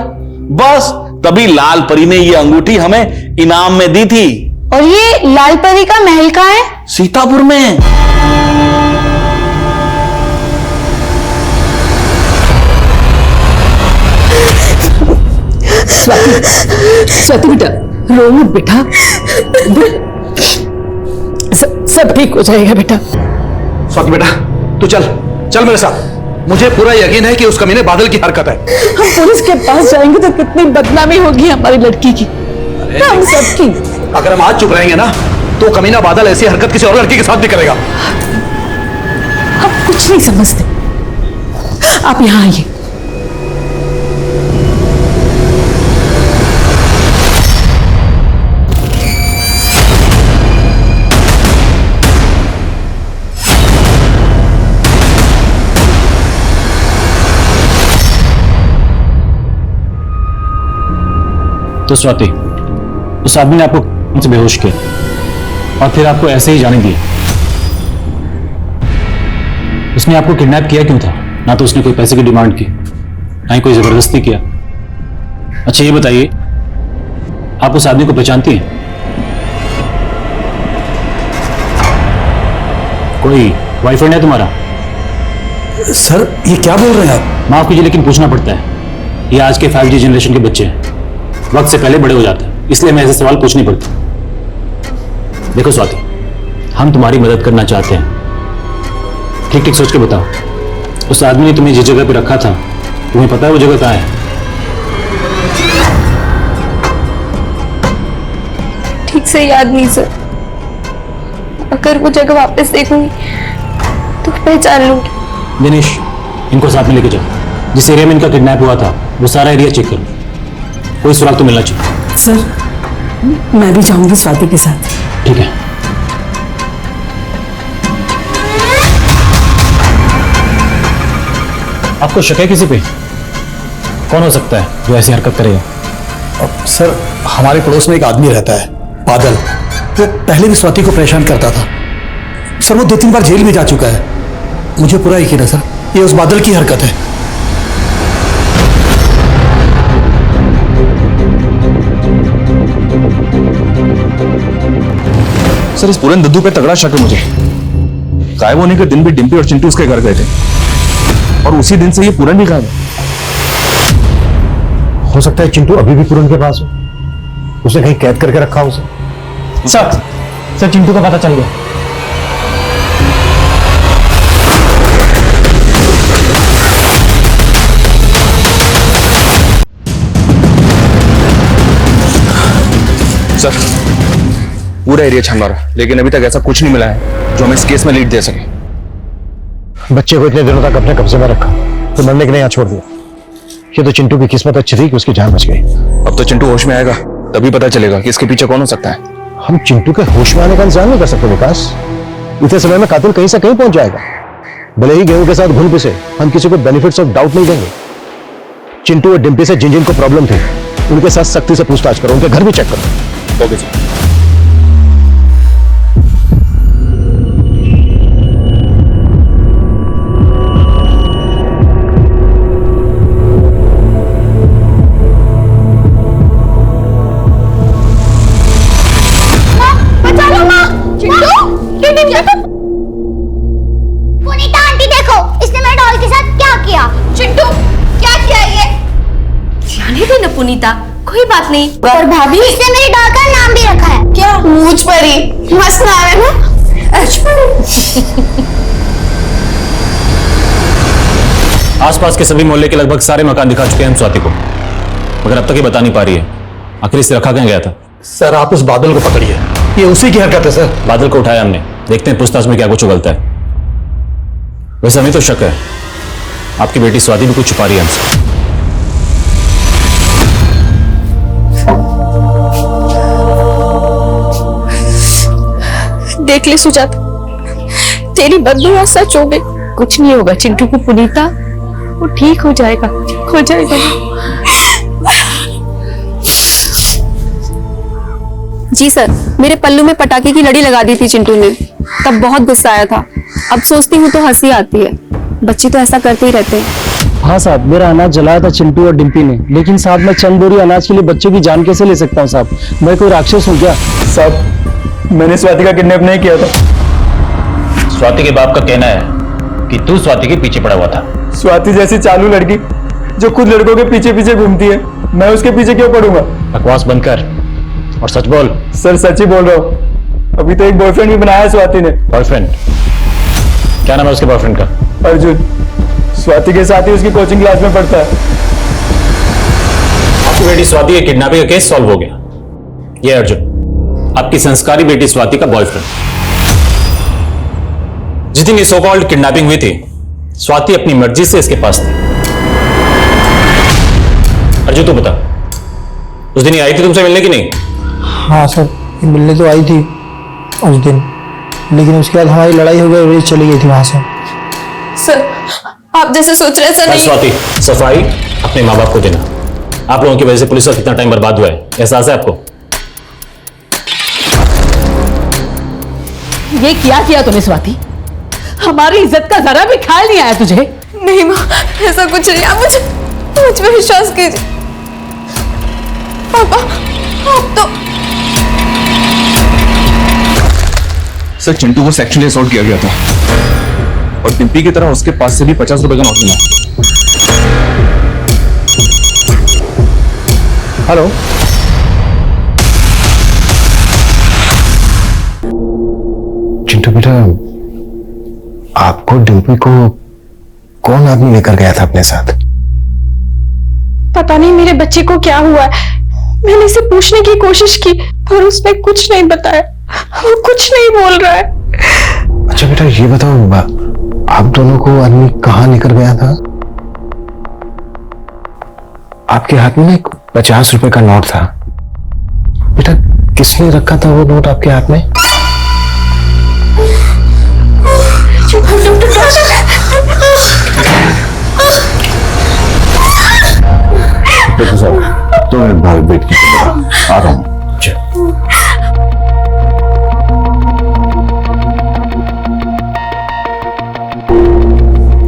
बस तभी लाल परी ने ये अंगूठी हमें इनाम में दी थी। और ये लाल परी का महल कहाँ है? सीतापुर में। स्वाति बेटा, रो मत बेटा, सब ठीक हो जाएगा बेटा। स्वाति बेटा तू चल मेरे साथ। मुझे पूरा यकीन है कि उस कमीने बादल की हरकत है। हम पुलिस के पास जाएंगे तो कितनी बदनामी होगी हमारी लड़की की, हम सबकी। अगर हम आज चुप रहेंगे ना तो कमीना बादल ऐसी हरकत किसी और लड़की के साथ भी करेगा। हम कुछ नहीं समझते, आप यहाँ आइए। तो स्वाति, उस आदमी ने आपको से बेहोश किया और फिर आपको ऐसे ही जाने दिया। उसने आपको किडनैप किया क्यों था? ना तो उसने कोई पैसे की डिमांड की, ना ही कोई जबरदस्ती किया। अच्छा ये बताइए, आप उस आदमी को पहचानती हैं? कोई बॉयफ्रेंड है तुम्हारा? सर ये क्या बोल रहे हैं आप? माफ कीजिए लेकिन पूछना पड़ता है। ये आज के 5G जनरेशन के बच्चे हैं, वक्त से पहले बड़े हो जाते हैं, इसलिए मैं ऐसे सवाल पूछने पड़ते। देखो स्वाति, हम तुम्हारी मदद करना चाहते हैं, ठीक ठीक सोच के बताओ। उस आदमी ने तुम्हें जिस जगह पे रखा था, तुम्हें पता है वो जगह कहाँ है? ठीक से याद नहीं सर, अगर वो जगह वापस देखूंगी तो पहचान लूंगी। दिनेश, इनको साथ में लेके जाओ। जिस एरिया में इनका किडनैप हुआ था वो सारा एरिया चेक करो, कोई सुराग तो मिलना चाहिए। सर मैं भी जाऊंगी स्वाति के साथ। ठीक है। आपको शक है किसी पे? कौन हो सकता है जो ऐसी हरकत करेगा? सर हमारे पड़ोस में एक आदमी रहता है, बादल। वो पहले भी स्वाति को परेशान करता था। सर वो 2-3 बार जेल भी जा चुका है। मुझे पूरा यकीन है सर, ये उस बादल की हरकत है। सर इस पूरे दद्दू पे तगड़ा शक है मुझे। गायब होने के दिन भी डिम्पी और चिंटू उसके घर गए थे और उसी दिन से ये पूरन भी गायब है। हो सकता है चिंटू अभी भी पूरन के पास हो, उसे कहीं कैद करके रखा हो उसे। सर चिंटू का पता चल गया। सर पूरा एरिया छान मारा लेकिन अभी तक ऐसा कुछ नहीं मिला है जो हमें इस केस में लीड दे सके। बच्चे को इतने दिनों तक अपने कब्जे में रखा तो मरने के लिए यहाँ छोड़ दिया। ये तो चिंटू की किस्मत अच्छी थी कि उसकी जान बच गई। अब तो चिंटू होश में आएगा तभी पता चलेगा कि इसके पीछे कौन हो सकता है। हम चिंटू के होश में आने का इंतजार नहीं कर सकते विकास। इतने समय में कातिल कहीं से कहीं पहुंच जाएगा। भले ही गेहूं के साथ घुल पिसे, हम किसी को बेनिफिट्स ऑफ डाउट नहीं देंगे। चिंटू और डिम्पी से जिन जिन को प्रॉब्लम थी उनके साथ सख्ती से पूछताछ करो, उनके घर भी चेक करो। Okay sir. पुनीता आंटी देखो, इसने मेरे डॉल के साथ क्या किया। चिंटू क्या किया ये? जाने दे ना पुनीता, कोई बात नहीं। और भाभी इसने मेरी डॉल का नाम भी रखा है। क्या? मूंछ परी। मस्त नाम है ना। आसपास के सभी मोहल्ले के लगभग सारे मकान दिखा चुके हैं हम स्वाति को, मगर अब तक ये बता नहीं पा रही है आखिर इसे रखा कहाँ गया था। सर आप उस बादल को पकड़िए, ये उसी की हरकत है सर। बादल को उठाया हमने, देखते हैं पूछताछ में क्या कुछ उगलता है। वैसे हमें तो शक है आपकी बेटी स्वाति भी कुछ छुपा रही है हमसे। देख ले सुजाता, तेरी बददुआ सच हो गई। कुछ नहीं होगा चिंटू को पुनीता, वो ठीक हो जाएगा, ठीक हो जाएगा। जी सर, मेरे पल्लू में पटाखे की लड़ी लगा दी थी चिंटू ने, तब बहुत गुस्सा आया था। अब सोचती हूँ तो हंसी आती है। बच्चे तो ऐसा करते ही रहते हैं। हाँ साहब, मेरा अनाज जलाया था चिंटू और डिम्पी ने, लेकिन साहब मैं चंद बोरी अनाज के लिए बच्चे की जान कैसे ले सकता हूँ साहब? मैं कोई राक्षस हूँ क्या? साहब मैंने स्वाति का किडनैप नहीं किया था। स्वाति के बाप का कहना है कि तू स्वाति के पीछे पड़ा हुआ था। स्वाति जैसी चालू लड़की जो खुद लड़कों के पीछे पीछे घूमती है, मैं उसके पीछे क्यों पड़ूंगा? बकवास बंद कर और सच बोल। सर सच ही बोल रहा हूँ। अभी तो एक बॉयफ्रेंड भी बनाया है स्वाति ने। बॉयफ्रेंड? क्या नाम है उसके बॉयफ्रेंड का? अर्जुन। स्वाति के साथ ही उसकी कोचिंग क्लास में पढ़ता है। आपकी बेटी स्वाति के किडनैपिंग का केस सॉल्व हो गया। ये अर्जुन, आपकी संस्कारी बेटी स्वाति का बॉयफ्रेंड। जिस दिन ये सो कॉल्ड किडनैपिंग हुई थी, स्वाति अपनी मर्जी से इसके पास थी। अर्जुन तू बता, उस दिन ये आई थी तुमसे मिलने की नहीं? हाँ सर, मिलने तो आई थी उस दिन, लेकिन उसके बाद हमारी लड़ाई हो गई और ये चली गई थी वहां से। सर आप जैसे सोच रहे हैं सर नहीं। स्वाति, सफाई अपने माँ बाप को देना। आप लोगों की वजह से पुलिस का कितना टाइम बर्बाद हुआ है, एहसास है आपको? ये क्या किया तूने स्वाति? हमारी इज्जत का जरा भी ख्याल नहीं आया तुझे? नहीं माँ, ऐसा कुछ नहीं। आप मुझ पे विश्वास कीजिए। पापा आप तो। सर चिंटू को सेक्सुअली असॉल्ट किया गया था और डिम्पी की तरह उसके पास से भी 50 रुपए का नोट मिला। हेलो, चिंटू बेटा, आपको डिम्पी को कौन आदमी लेकर गया था अपने साथ? पता नहीं मेरे बच्चे को क्या हुआ है। मैंने इसे पूछने की कोशिश की पर उसने कुछ नहीं बताया। वो कुछ नहीं बोल रहा है। अच्छा बेटा ये बताओ, आप दोनों को आदमी कहाँ लेकर गया था? आपके हाथ में ना एक 50 रुपए का नोट था। बेटा किसने रखा था वो नोट आपके हाथ में? डॉक्टर साहब, 2 मिनट बाहर वेट कीजिए, आ रहा हूं।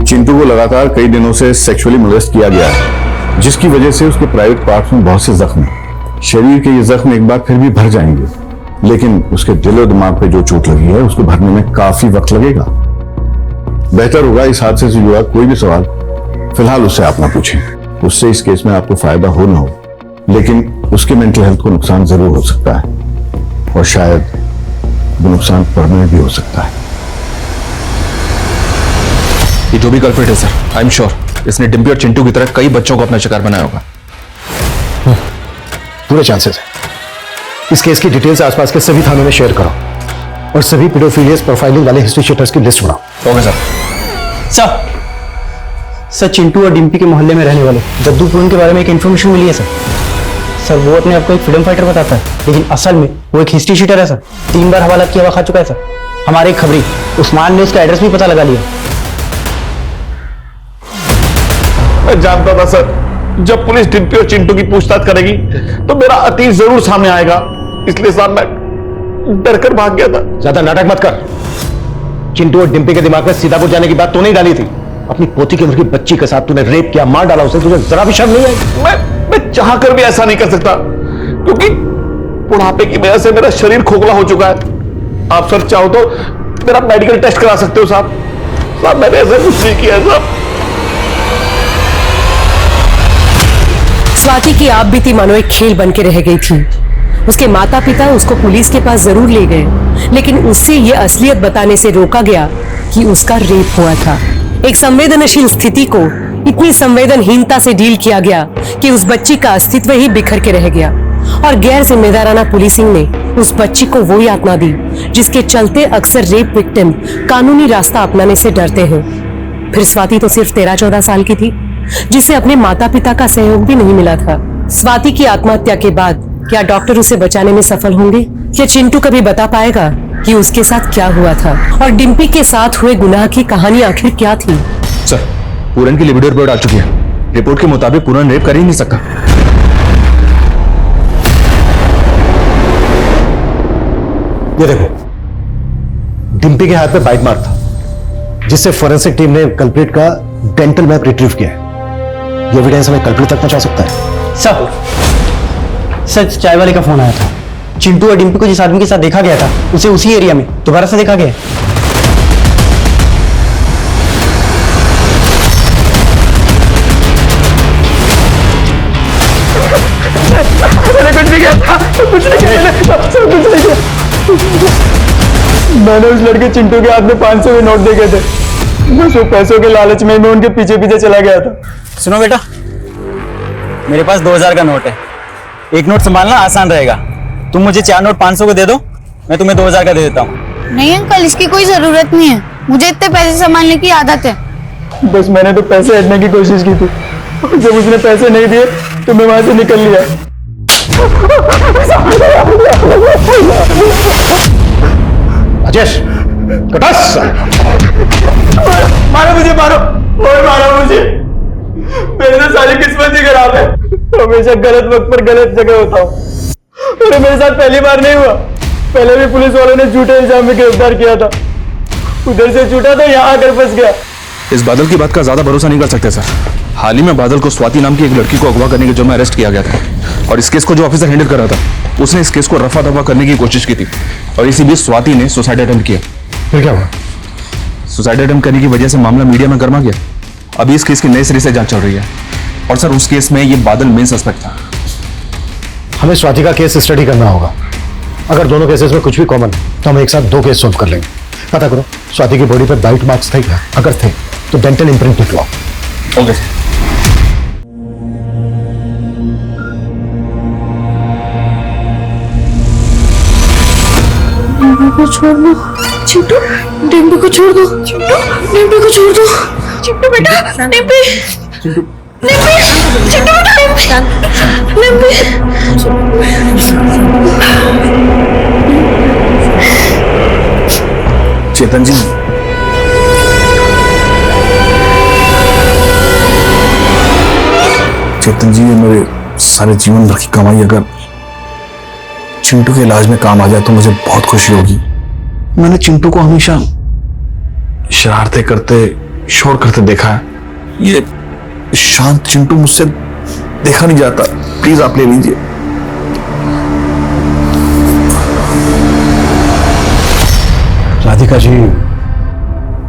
चिंटू को लगातार कई दिनों से सेक्सुअली मोलेस्ट किया गया है, जिसकी वजह से उसके प्राइवेट पार्ट्स में बहुत से जख्म हैं। शरीर के ये जख्म एक बार फिर भी भर जाएंगे, लेकिन उसके दिल और दिमाग पे जो चोट लगी है उसको भरने में काफी वक्त लगेगा। बेहतर होगा इस हादसे से जुड़ा कोई भी सवाल फिलहाल उससे आप ना पूछें। उससे इस केस में आपको फायदा हो ना हो, लेकिन उसके मेंटल हेल्थ को नुकसान जरूर हो सकता है और शायद वो नुकसान परमानेंट भी हो सकता है। ये जो भी कल्प्रिट है सर, आई एम श्योर इसने डिम्पी और चिंटू की तरह कई बच्चों को अपना शिकार बनाया होगा। पूरे चांसेस है। इस केस की डिटेल्स आसपास के सभी थानों में शेयर करो और सभी पेडोफिलियस प्रोफाइलिंग वाले हिस्ट्री शीटर्स की लिस्ट बनाओ। Okay sir. सर चिंटू और डिम्पी के मोहल्ले में रहने वाले जद्दूपुरन के बारे में एक इन्फॉर्मेशन मिली है सर। सर वो अपने आप को एक फ्रीडम फाइटर बताता है, लेकिन असल में वो एक हिस्ट्री शीटर है सर। 3 बार हवालात की हवा खा चुका है सर। हमारे एक खबरी उस्मान ने उसका एड्रेस भी पता लगा लिया। मैं जानता था सर, जब पुलिस डिम्पी और चिंटू की पूछताछ करेगी तो मेरा अतीत जरूर सामने आएगा, इसलिए साहब मैं डर कर भाग गया था। ज्यादा नाटक मत कर। चिंटू और डिम्पी के दिमाग में सीतापुर जाने की बात तो नहीं डाली थी? अपनी पोती की उम्र की बच्ची के साथ तूने रेप किया, मार डाला उसे, तुझे जरा भी शर्म नहीं आई? मैं चाह कर भी ऐसा नहीं कर सकता, क्योंकि बुढ़ापे की वजह से मेरा शरीर खोखला हो चुका है। आप सर चाहो तो मेरा मेडिकल टेस्ट करा सकते हो साहब। साहब मैंने ऐसा कुछ नहीं किया साहब। स्वाति की आप बीती मानो एक खेल बन के रह गई थी। उसके माता पिता उसको पुलिस के पास जरूर ले गए, लेकिन उससे ये असलियत बताने से रोका गया कि उसका रेप हुआ था। एक संवेदनशील स्थिति को इतनी संवेदनहीनता से डील किया गया कि उस बच्ची का अस्तित्व ही बिखर के रह गया और गैर जिम्मेदाराना पुलिसिंग ने उस बच्ची को वो यातना दी जिसके चलते अक्सर रेप विक्टिम कानूनी रास्ता अपनाने से डरते हैं। फिर स्वाति तो सिर्फ 13-14 साल की थी, जिसे अपने माता पिता का सहयोग भी नहीं मिला था। स्वाति की आत्महत्या के बाद क्या डॉक्टर उसे बचाने में सफल होंगे? क्या चिंटू कभी बता पाएगा कि उसके साथ क्या हुआ था और डिम्पी के साथ हुए गुनाह की कहानी आखिर क्या थी? सर पूरन की लिबिडो रिपोर्ट आ चुकी है। रिपोर्ट के मुताबिक पूरन रेप कर ही नहीं सकता। ये देखो, डिम्पी के हाथ में बाइट मार्क था, जिससे फोरेंसिक टीम ने कल्प्रिट का डेंटल मैप रिट्रीव किया है। ये एविडेंस हमें कल्प्रिट तक पहुंचा सकता है। सर चाय वाले का फोन आया था। चिंटू और डिम्पी को जिस आदमी के साथ देखा गया था उसे उसी एरिया में दोबारा से देखा गया। मैंने उस लड़के चिंटू के हाथ में 500 के नोट देखे थे। बस वो पैसों के लालच में मैं उनके पीछे पीछे चला गया था। सुनो बेटा, मेरे पास 2000 का नोट है। एक नोट संभालना आसान रहेगा। तुम मुझे 4 नोट 500 को दे दो, मैं तुम्हें 2000 का दे देता हूँ। नहीं अंकल, इसकी कोई जरूरत नहीं है, मुझे इतने पैसे संभालने की आदत है। बस मैंने तो पैसे हटने की कोशिश की थी, और जब उसने पैसे नहीं दिए तो मैं वहां से निकल लिया। राजेश, कटास! मारो मुझे, मारो और मारो मुझे। मेरी तो सारी किस्मत ही खराब है। हमेशा गलत वक्त पर गलत जगह होता हूँ। और मेरे साथ पहली बार नहीं हुआ, पहले भी पुलिस वालों ने झूठे इल्जाम में गिरफ्तार किया था। उधर से छूटा तो यहाँ आकर फंस गया। इस बादल की बात का ज्यादा भरोसा नहीं कर सकते सर। हाल ही में बादल को स्वाति नाम की एक लड़की को अगवा करने के जुर्म में अरेस्ट किया गया था, और इस केस को जो ऑफिसर हैंडल कर रहा था उसने इस केस को रफा दफा करने की कोशिश की थी, और इसी बीच स्वाति ने सुसाइड अटेम्प्ट किया। फिर क्या हुआ? सुसाइड अटेम्प्ट करने की वजह से मामला मीडिया में गर्मा गया। अभी इस केस की नए सिरे से जांच चल रही है, और सर उस केस में ये बादल मेन सस्पेक्ट था। हमें स्वाति का केस स्टडी करना होगा। अगर दोनों केसेस में कुछ भी कॉमन है तो हम एक साथ 2 केस सॉल्व कर लेंगे। पता करो स्वाति की बॉडी पर बाइट मार्क्स थे क्या? अगर थे तो डेंटल इम्प्रिंट निकलवाओ। ओके। को छोड़ दो चिंटू, डिम्पी को छोड़ दो चिंटू, डिम्पी को छोड़ दो चिंटू बेटा, डिम्पी, चिंटू, डिम्पी, चिंटू बेटा, डिम्पी, चेतन जी, चेतन जी, ये मेरे सारे जीवन भर की कमाई अगर चिंटू के इलाज में काम आ जाए तो मुझे बहुत खुशी होगी। मैंने चिंटू को हमेशा शरारतें करते, शोर करते देखा है। ये शांत चिंटू मुझसे देखा नहीं जाता। प्लीज आप ले लीजिए। राधिका जी,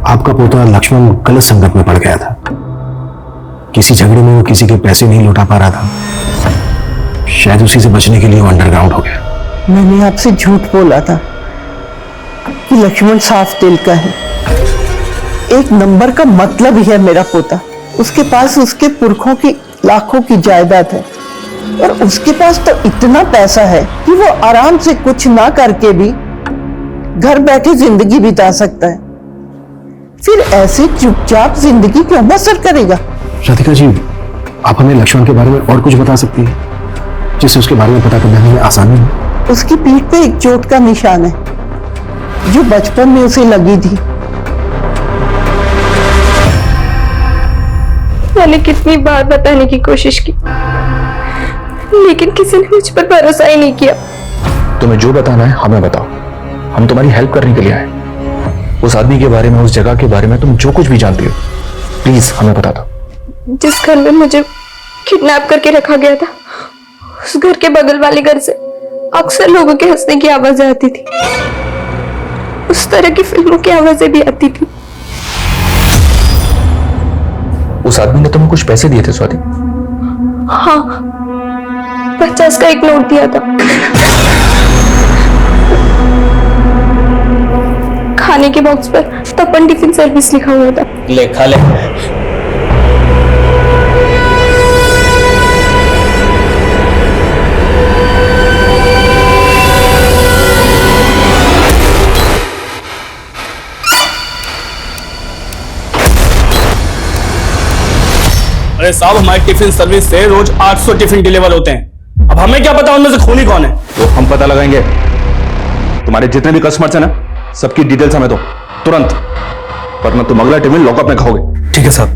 आपका पोता लक्ष्मण गलत संगत में पड़ गया था। किसी झगड़े में वो किसी के पैसे नहीं लौटा पा रहा था। शायद उसी से बचने के लिए वो अंडरग्राउंड हो गया। मैंने आपसे झूठ बोला था कि लक्ष्मण साफ दिल का है, एक नंबर का मतलब ही है मेरा पोता। उसके पास उसके पुरखों की लाखों की जायदाद है, और उसके पास तो इतना पैसा है कि वो आराम से कुछ ना करके भी घर बैठे जिंदगी बिता सकता है। फिर ऐसे चुपचाप जिंदगी क्यों बसर करेगा? राधिका जी, आप हमें लक्ष्मण के बारे में और कुछ बता सकती हैं जिससे उसके बारे में पता करने में आसानी हो? उसकी पीठ पे एक चोट का निशान है जो बचपन में उसे लगी थी। मैंने कितनी बार बताने की कोशिश की, लेकिन किसी ने मुझ पर भरोसा ही नहीं किया। तुम्हें जो बताना है हमें बताओ, हम तुम्हारी हेल्प करने के लिए आए। उस आदमी के बारे में, उस जगह के बारे में तुम जो कुछ भी जानती हो, प्लीज हमें बता दो। जिस घर में मुझे किडनैप करके रखा गया था, उस घर के बगल वाले घर से अक्सर लोगों के हंसने की आवाजें आती थी। उस तरह की फिल्मों की आवाजें भी आती थी। उस आदमी ने तुम्हें कुछ पैसे दिए थे स्वाति? हाँ, 50 का एक नोट दिया था। खाने के बॉक्स पर तपन टिफिन सर्विस लिखा हुआ था। ले खा ले। अरे साहब, हमारी टिफिन सर्विस से रोज 800 टिफिन डिलीवर होते हैं। अब हमें क्या पता उनमें से खूनी कौन है? तो हम पता लगाएंगे। तुम्हारे जितने भी कस्टमर्स हैं ना, सबकी डिटेल्स हमें दो तुरंत, वरना तुम अगला टिफिन लॉकअप में खाओगे। ठीक है साहब।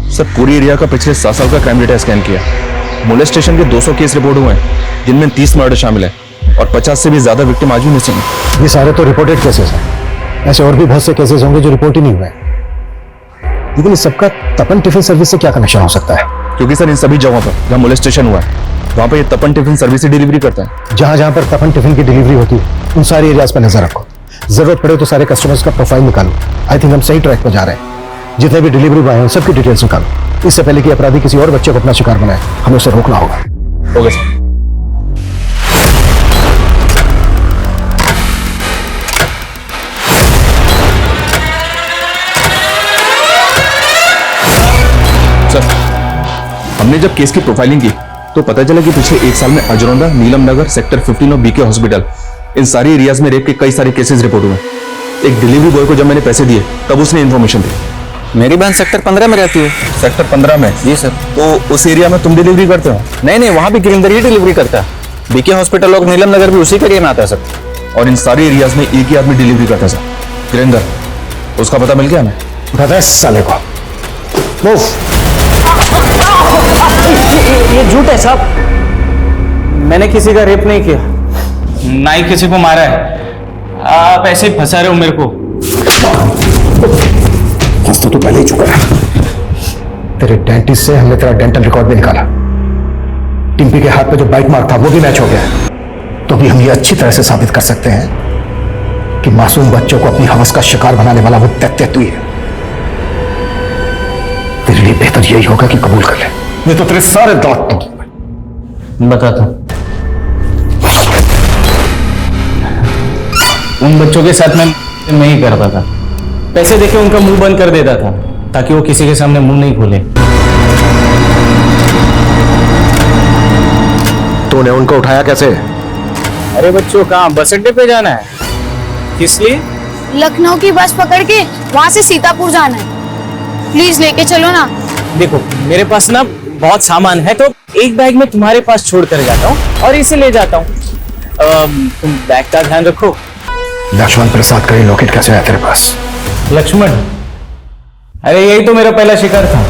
सर, पूरी एरिया का पिछले 7 साल का क्राइम डेटा स्कैन किया। मोलेस्टेशन के 200 केस रिपोर्ट हुए हैं, जिनमें 30 मर्डर शामिल है, और 50 से भी ज्यादा विक्टिम आज भी मिसिंग है। ये सारे तो रिपोर्टेड केसेस हैं। ऐसे और भी बहुत से केसेस होंगे जो रिपोर्ट ही नहीं हुए। लेकिन इस सबका तपन टिफिन सर्विस से क्या कनेक्शन हो सकता है? क्योंकि सर, इन सभी जगहों पर जहां मोलेस्टेशन हुआ है, वहां पर ये तपन टिफिन सर्विस डिलीवरी करता है। जहां जहां पर तपन टिफिन की डिलीवरी होती है, उन सारी एरियाज पर नजर रखो। जरूरत पड़े तो सारे कस्टमर्स का प्रोफाइल निकालो। आई थिंक हम सही ट्रैक पर जा रहे हैं। जितने भी डिलीवरी बॉय हैं, सबकी डिटेल्स निकालो। इससे पहले कि अपराधी किसी और बच्चे को अपना शिकार बनाए, हमें उसे रोकना होगा। Okay sir. हमने जब केस की प्रोफाइलिंग की तो पता चला कि पिछले 1 साल में अजरौंदा, नीलम नगर, सेक्टर 15 और बीके हॉस्पिटल, इन सारी एरियाज में रेप के कई सारे केसेस रिपोर्ट हुए। एक डिलीवरी बॉय को जब मैंने पैसे दिए तब उसने इन्फॉर्मेशन दी। मेरी बहन सेक्टर 15 में रहती है। सेक्टर 15 में? जी सर। तो उस एरिया में तुम डिलीवरी करते हो? नहीं, वहां भी गिरिंदर ही डिलीवरी करता है। बीके हॉस्पिटल और नीलम नगर भी उसी के एरिया में आता है सर। और इन सारे एरियाज में एक ही आदमी डिलीवरी करता है सर, गिरिंदर। उसका पता मिल गया हमें? उठाता है साले को। ये झूठ है साहब, मैंने किसी का रेप नहीं किया, ना ही किसी को मारा है। आप ऐसे ही फंसा रहे हो मेरे को। तो तू पहले ही चुका है। तेरे डेंटिस्ट से हमने तेरा डेंटल रिकॉर्ड भी निकाला। टिम्पी के हाथ पे जो बाइट मार्क था वो भी मैच हो गया है। तो भी हम ये अच्छी तरह से साबित कर सकते हैं कि मासूम बच्चों को अपनी हवस का शिकार बनाने वाला वो दैत्य तू ही है। तेरे लिए बेहतर यही होगा कि कबूल कर ले, नहीं तो तेरे सारे दांत तोड़। बताता हूं। उन बच्चों के साथ मैं ही करता था। पैसे देके उनका मुंह बंद कर देता था ताकि वो किसी के सामने मुंह नहीं खोले। तूने उनको उठाया कैसे? अरे बच्चों, कहाँ बस अड्डे पे जाना है? किस लिए? लखनऊ की बस पकड़ के वहां से सीतापुर जाना है। प्लीज लेके चलो ना। देखो, मेरे पास ना बहुत सामान है, तो एक बैग में तुम्हारे पास छोड़ कर जाता हूँ और इसे ले जाता हूँ। तुम बैग का ध्यान रखो। लक्ष्मण प्रसाद का ये लॉकेट कैसे आया तेरे पास? लक्ष्मण? अरे यही तो मेरा पहला शिकार था।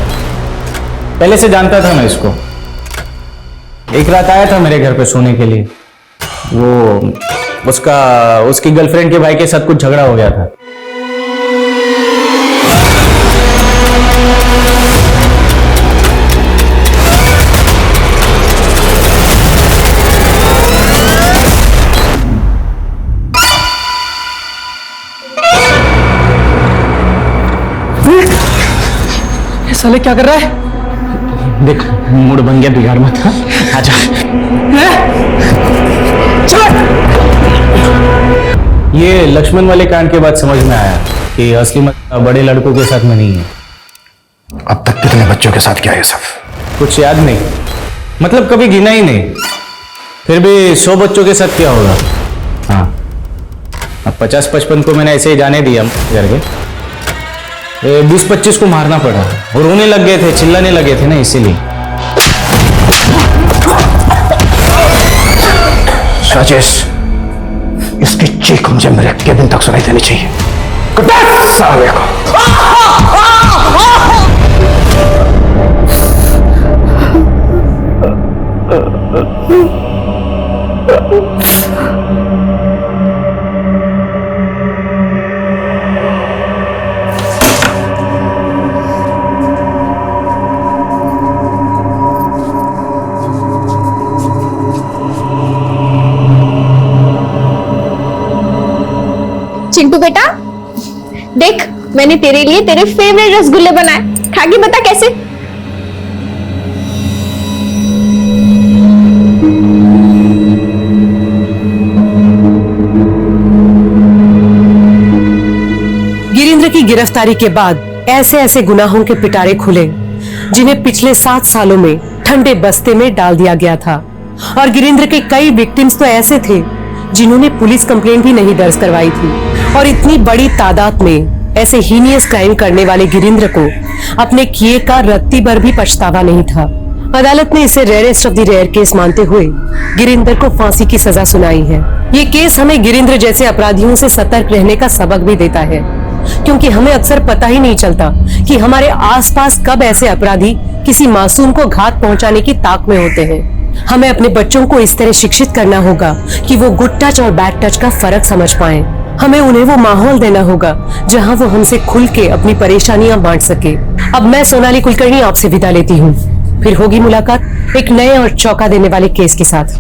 पहले से जानता था मैं इसको। एक रात आया था मेरे घर पे सोने के लिए। वो उसकी गर्लफ्रेंड के भाई के साथ कुछ झगड़ा हो गया था। साले क्या कर रहा है? देख, मूड बन गया, बिगाड़ मत। आजा। ये लक्ष्मण वाले कांड के बाद समझ में आया कि असली मत बड़े लड़कों के साथ में नहीं है। अब तक कितने बच्चों के साथ किया ये सब? कुछ याद नहीं, मतलब कभी गिना ही नहीं। फिर भी 100 बच्चों के साथ क्या होगा। हाँ, अब 50-55 को मैंने ऐसे ही जाने दिया करके। 20-25 को मारना पड़ा और रोने लग गए थे, चिल्लाने लगे थे ना, इसीलिए। राजेश, इसकी चीख मुझे मेरे केबिन तक सुनाई देनी चाहिए। साले को। चिंटू बेटा, देख मैंने तेरे लिए तेरे फेवरेट रसगुल्ले बनाए, खा के बता कैसे। गिरिंद्र की गिरफ्तारी के बाद ऐसे ऐसे गुनाहों के पिटारे खुले जिन्हें पिछले 7 सालों में ठंडे बस्ते में डाल दिया गया था। और गिरिंद्र के कई विक्टिम्स तो ऐसे थे जिन्होंने पुलिस कंप्लेंट भी नहीं दर्ज करवाई थी। और इतनी बड़ी तादाद में ऐसे हीनियस क्राइम करने वाले गिरिंद्र को अपने किए का रत्ती भर भी पछतावा नहीं था। अदालत ने इसे rarest of the rare case मानते हुए गिरिंद्र को फांसी की सजा सुनाई है। ये केस हमें गिरिंद्र जैसे अपराधियों से सतर्क रहने का सबक भी देता है, क्योंकि हमें अक्सर पता ही नहीं चलता कि हमारे आसपास कब ऐसे अपराधी किसी मासूम को घात पहुंचाने की ताक में होते हैं। हमें अपने बच्चों को इस तरह शिक्षित करना होगा कि वो गुड टच और बैड टच का फर्क समझ पाएं। हमें उन्हें वो माहौल देना होगा जहां वो हमसे खुल के अपनी परेशानियां बांट सके। अब मैं सोनाली कुलकर्णी आपसे विदा लेती हूँ। फिर होगी मुलाकात एक नए और चौंका देने वाले केस के साथ।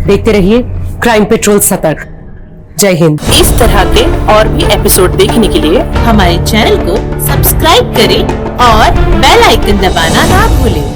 देखते रहिए क्राइम पेट्रोल सतर्क। जय हिंद। इस तरह के और भी एपिसोड देखने के लिए हमारे चैनल को सब्सक्राइब करें और बेल आइकन दबाना ना भूलें।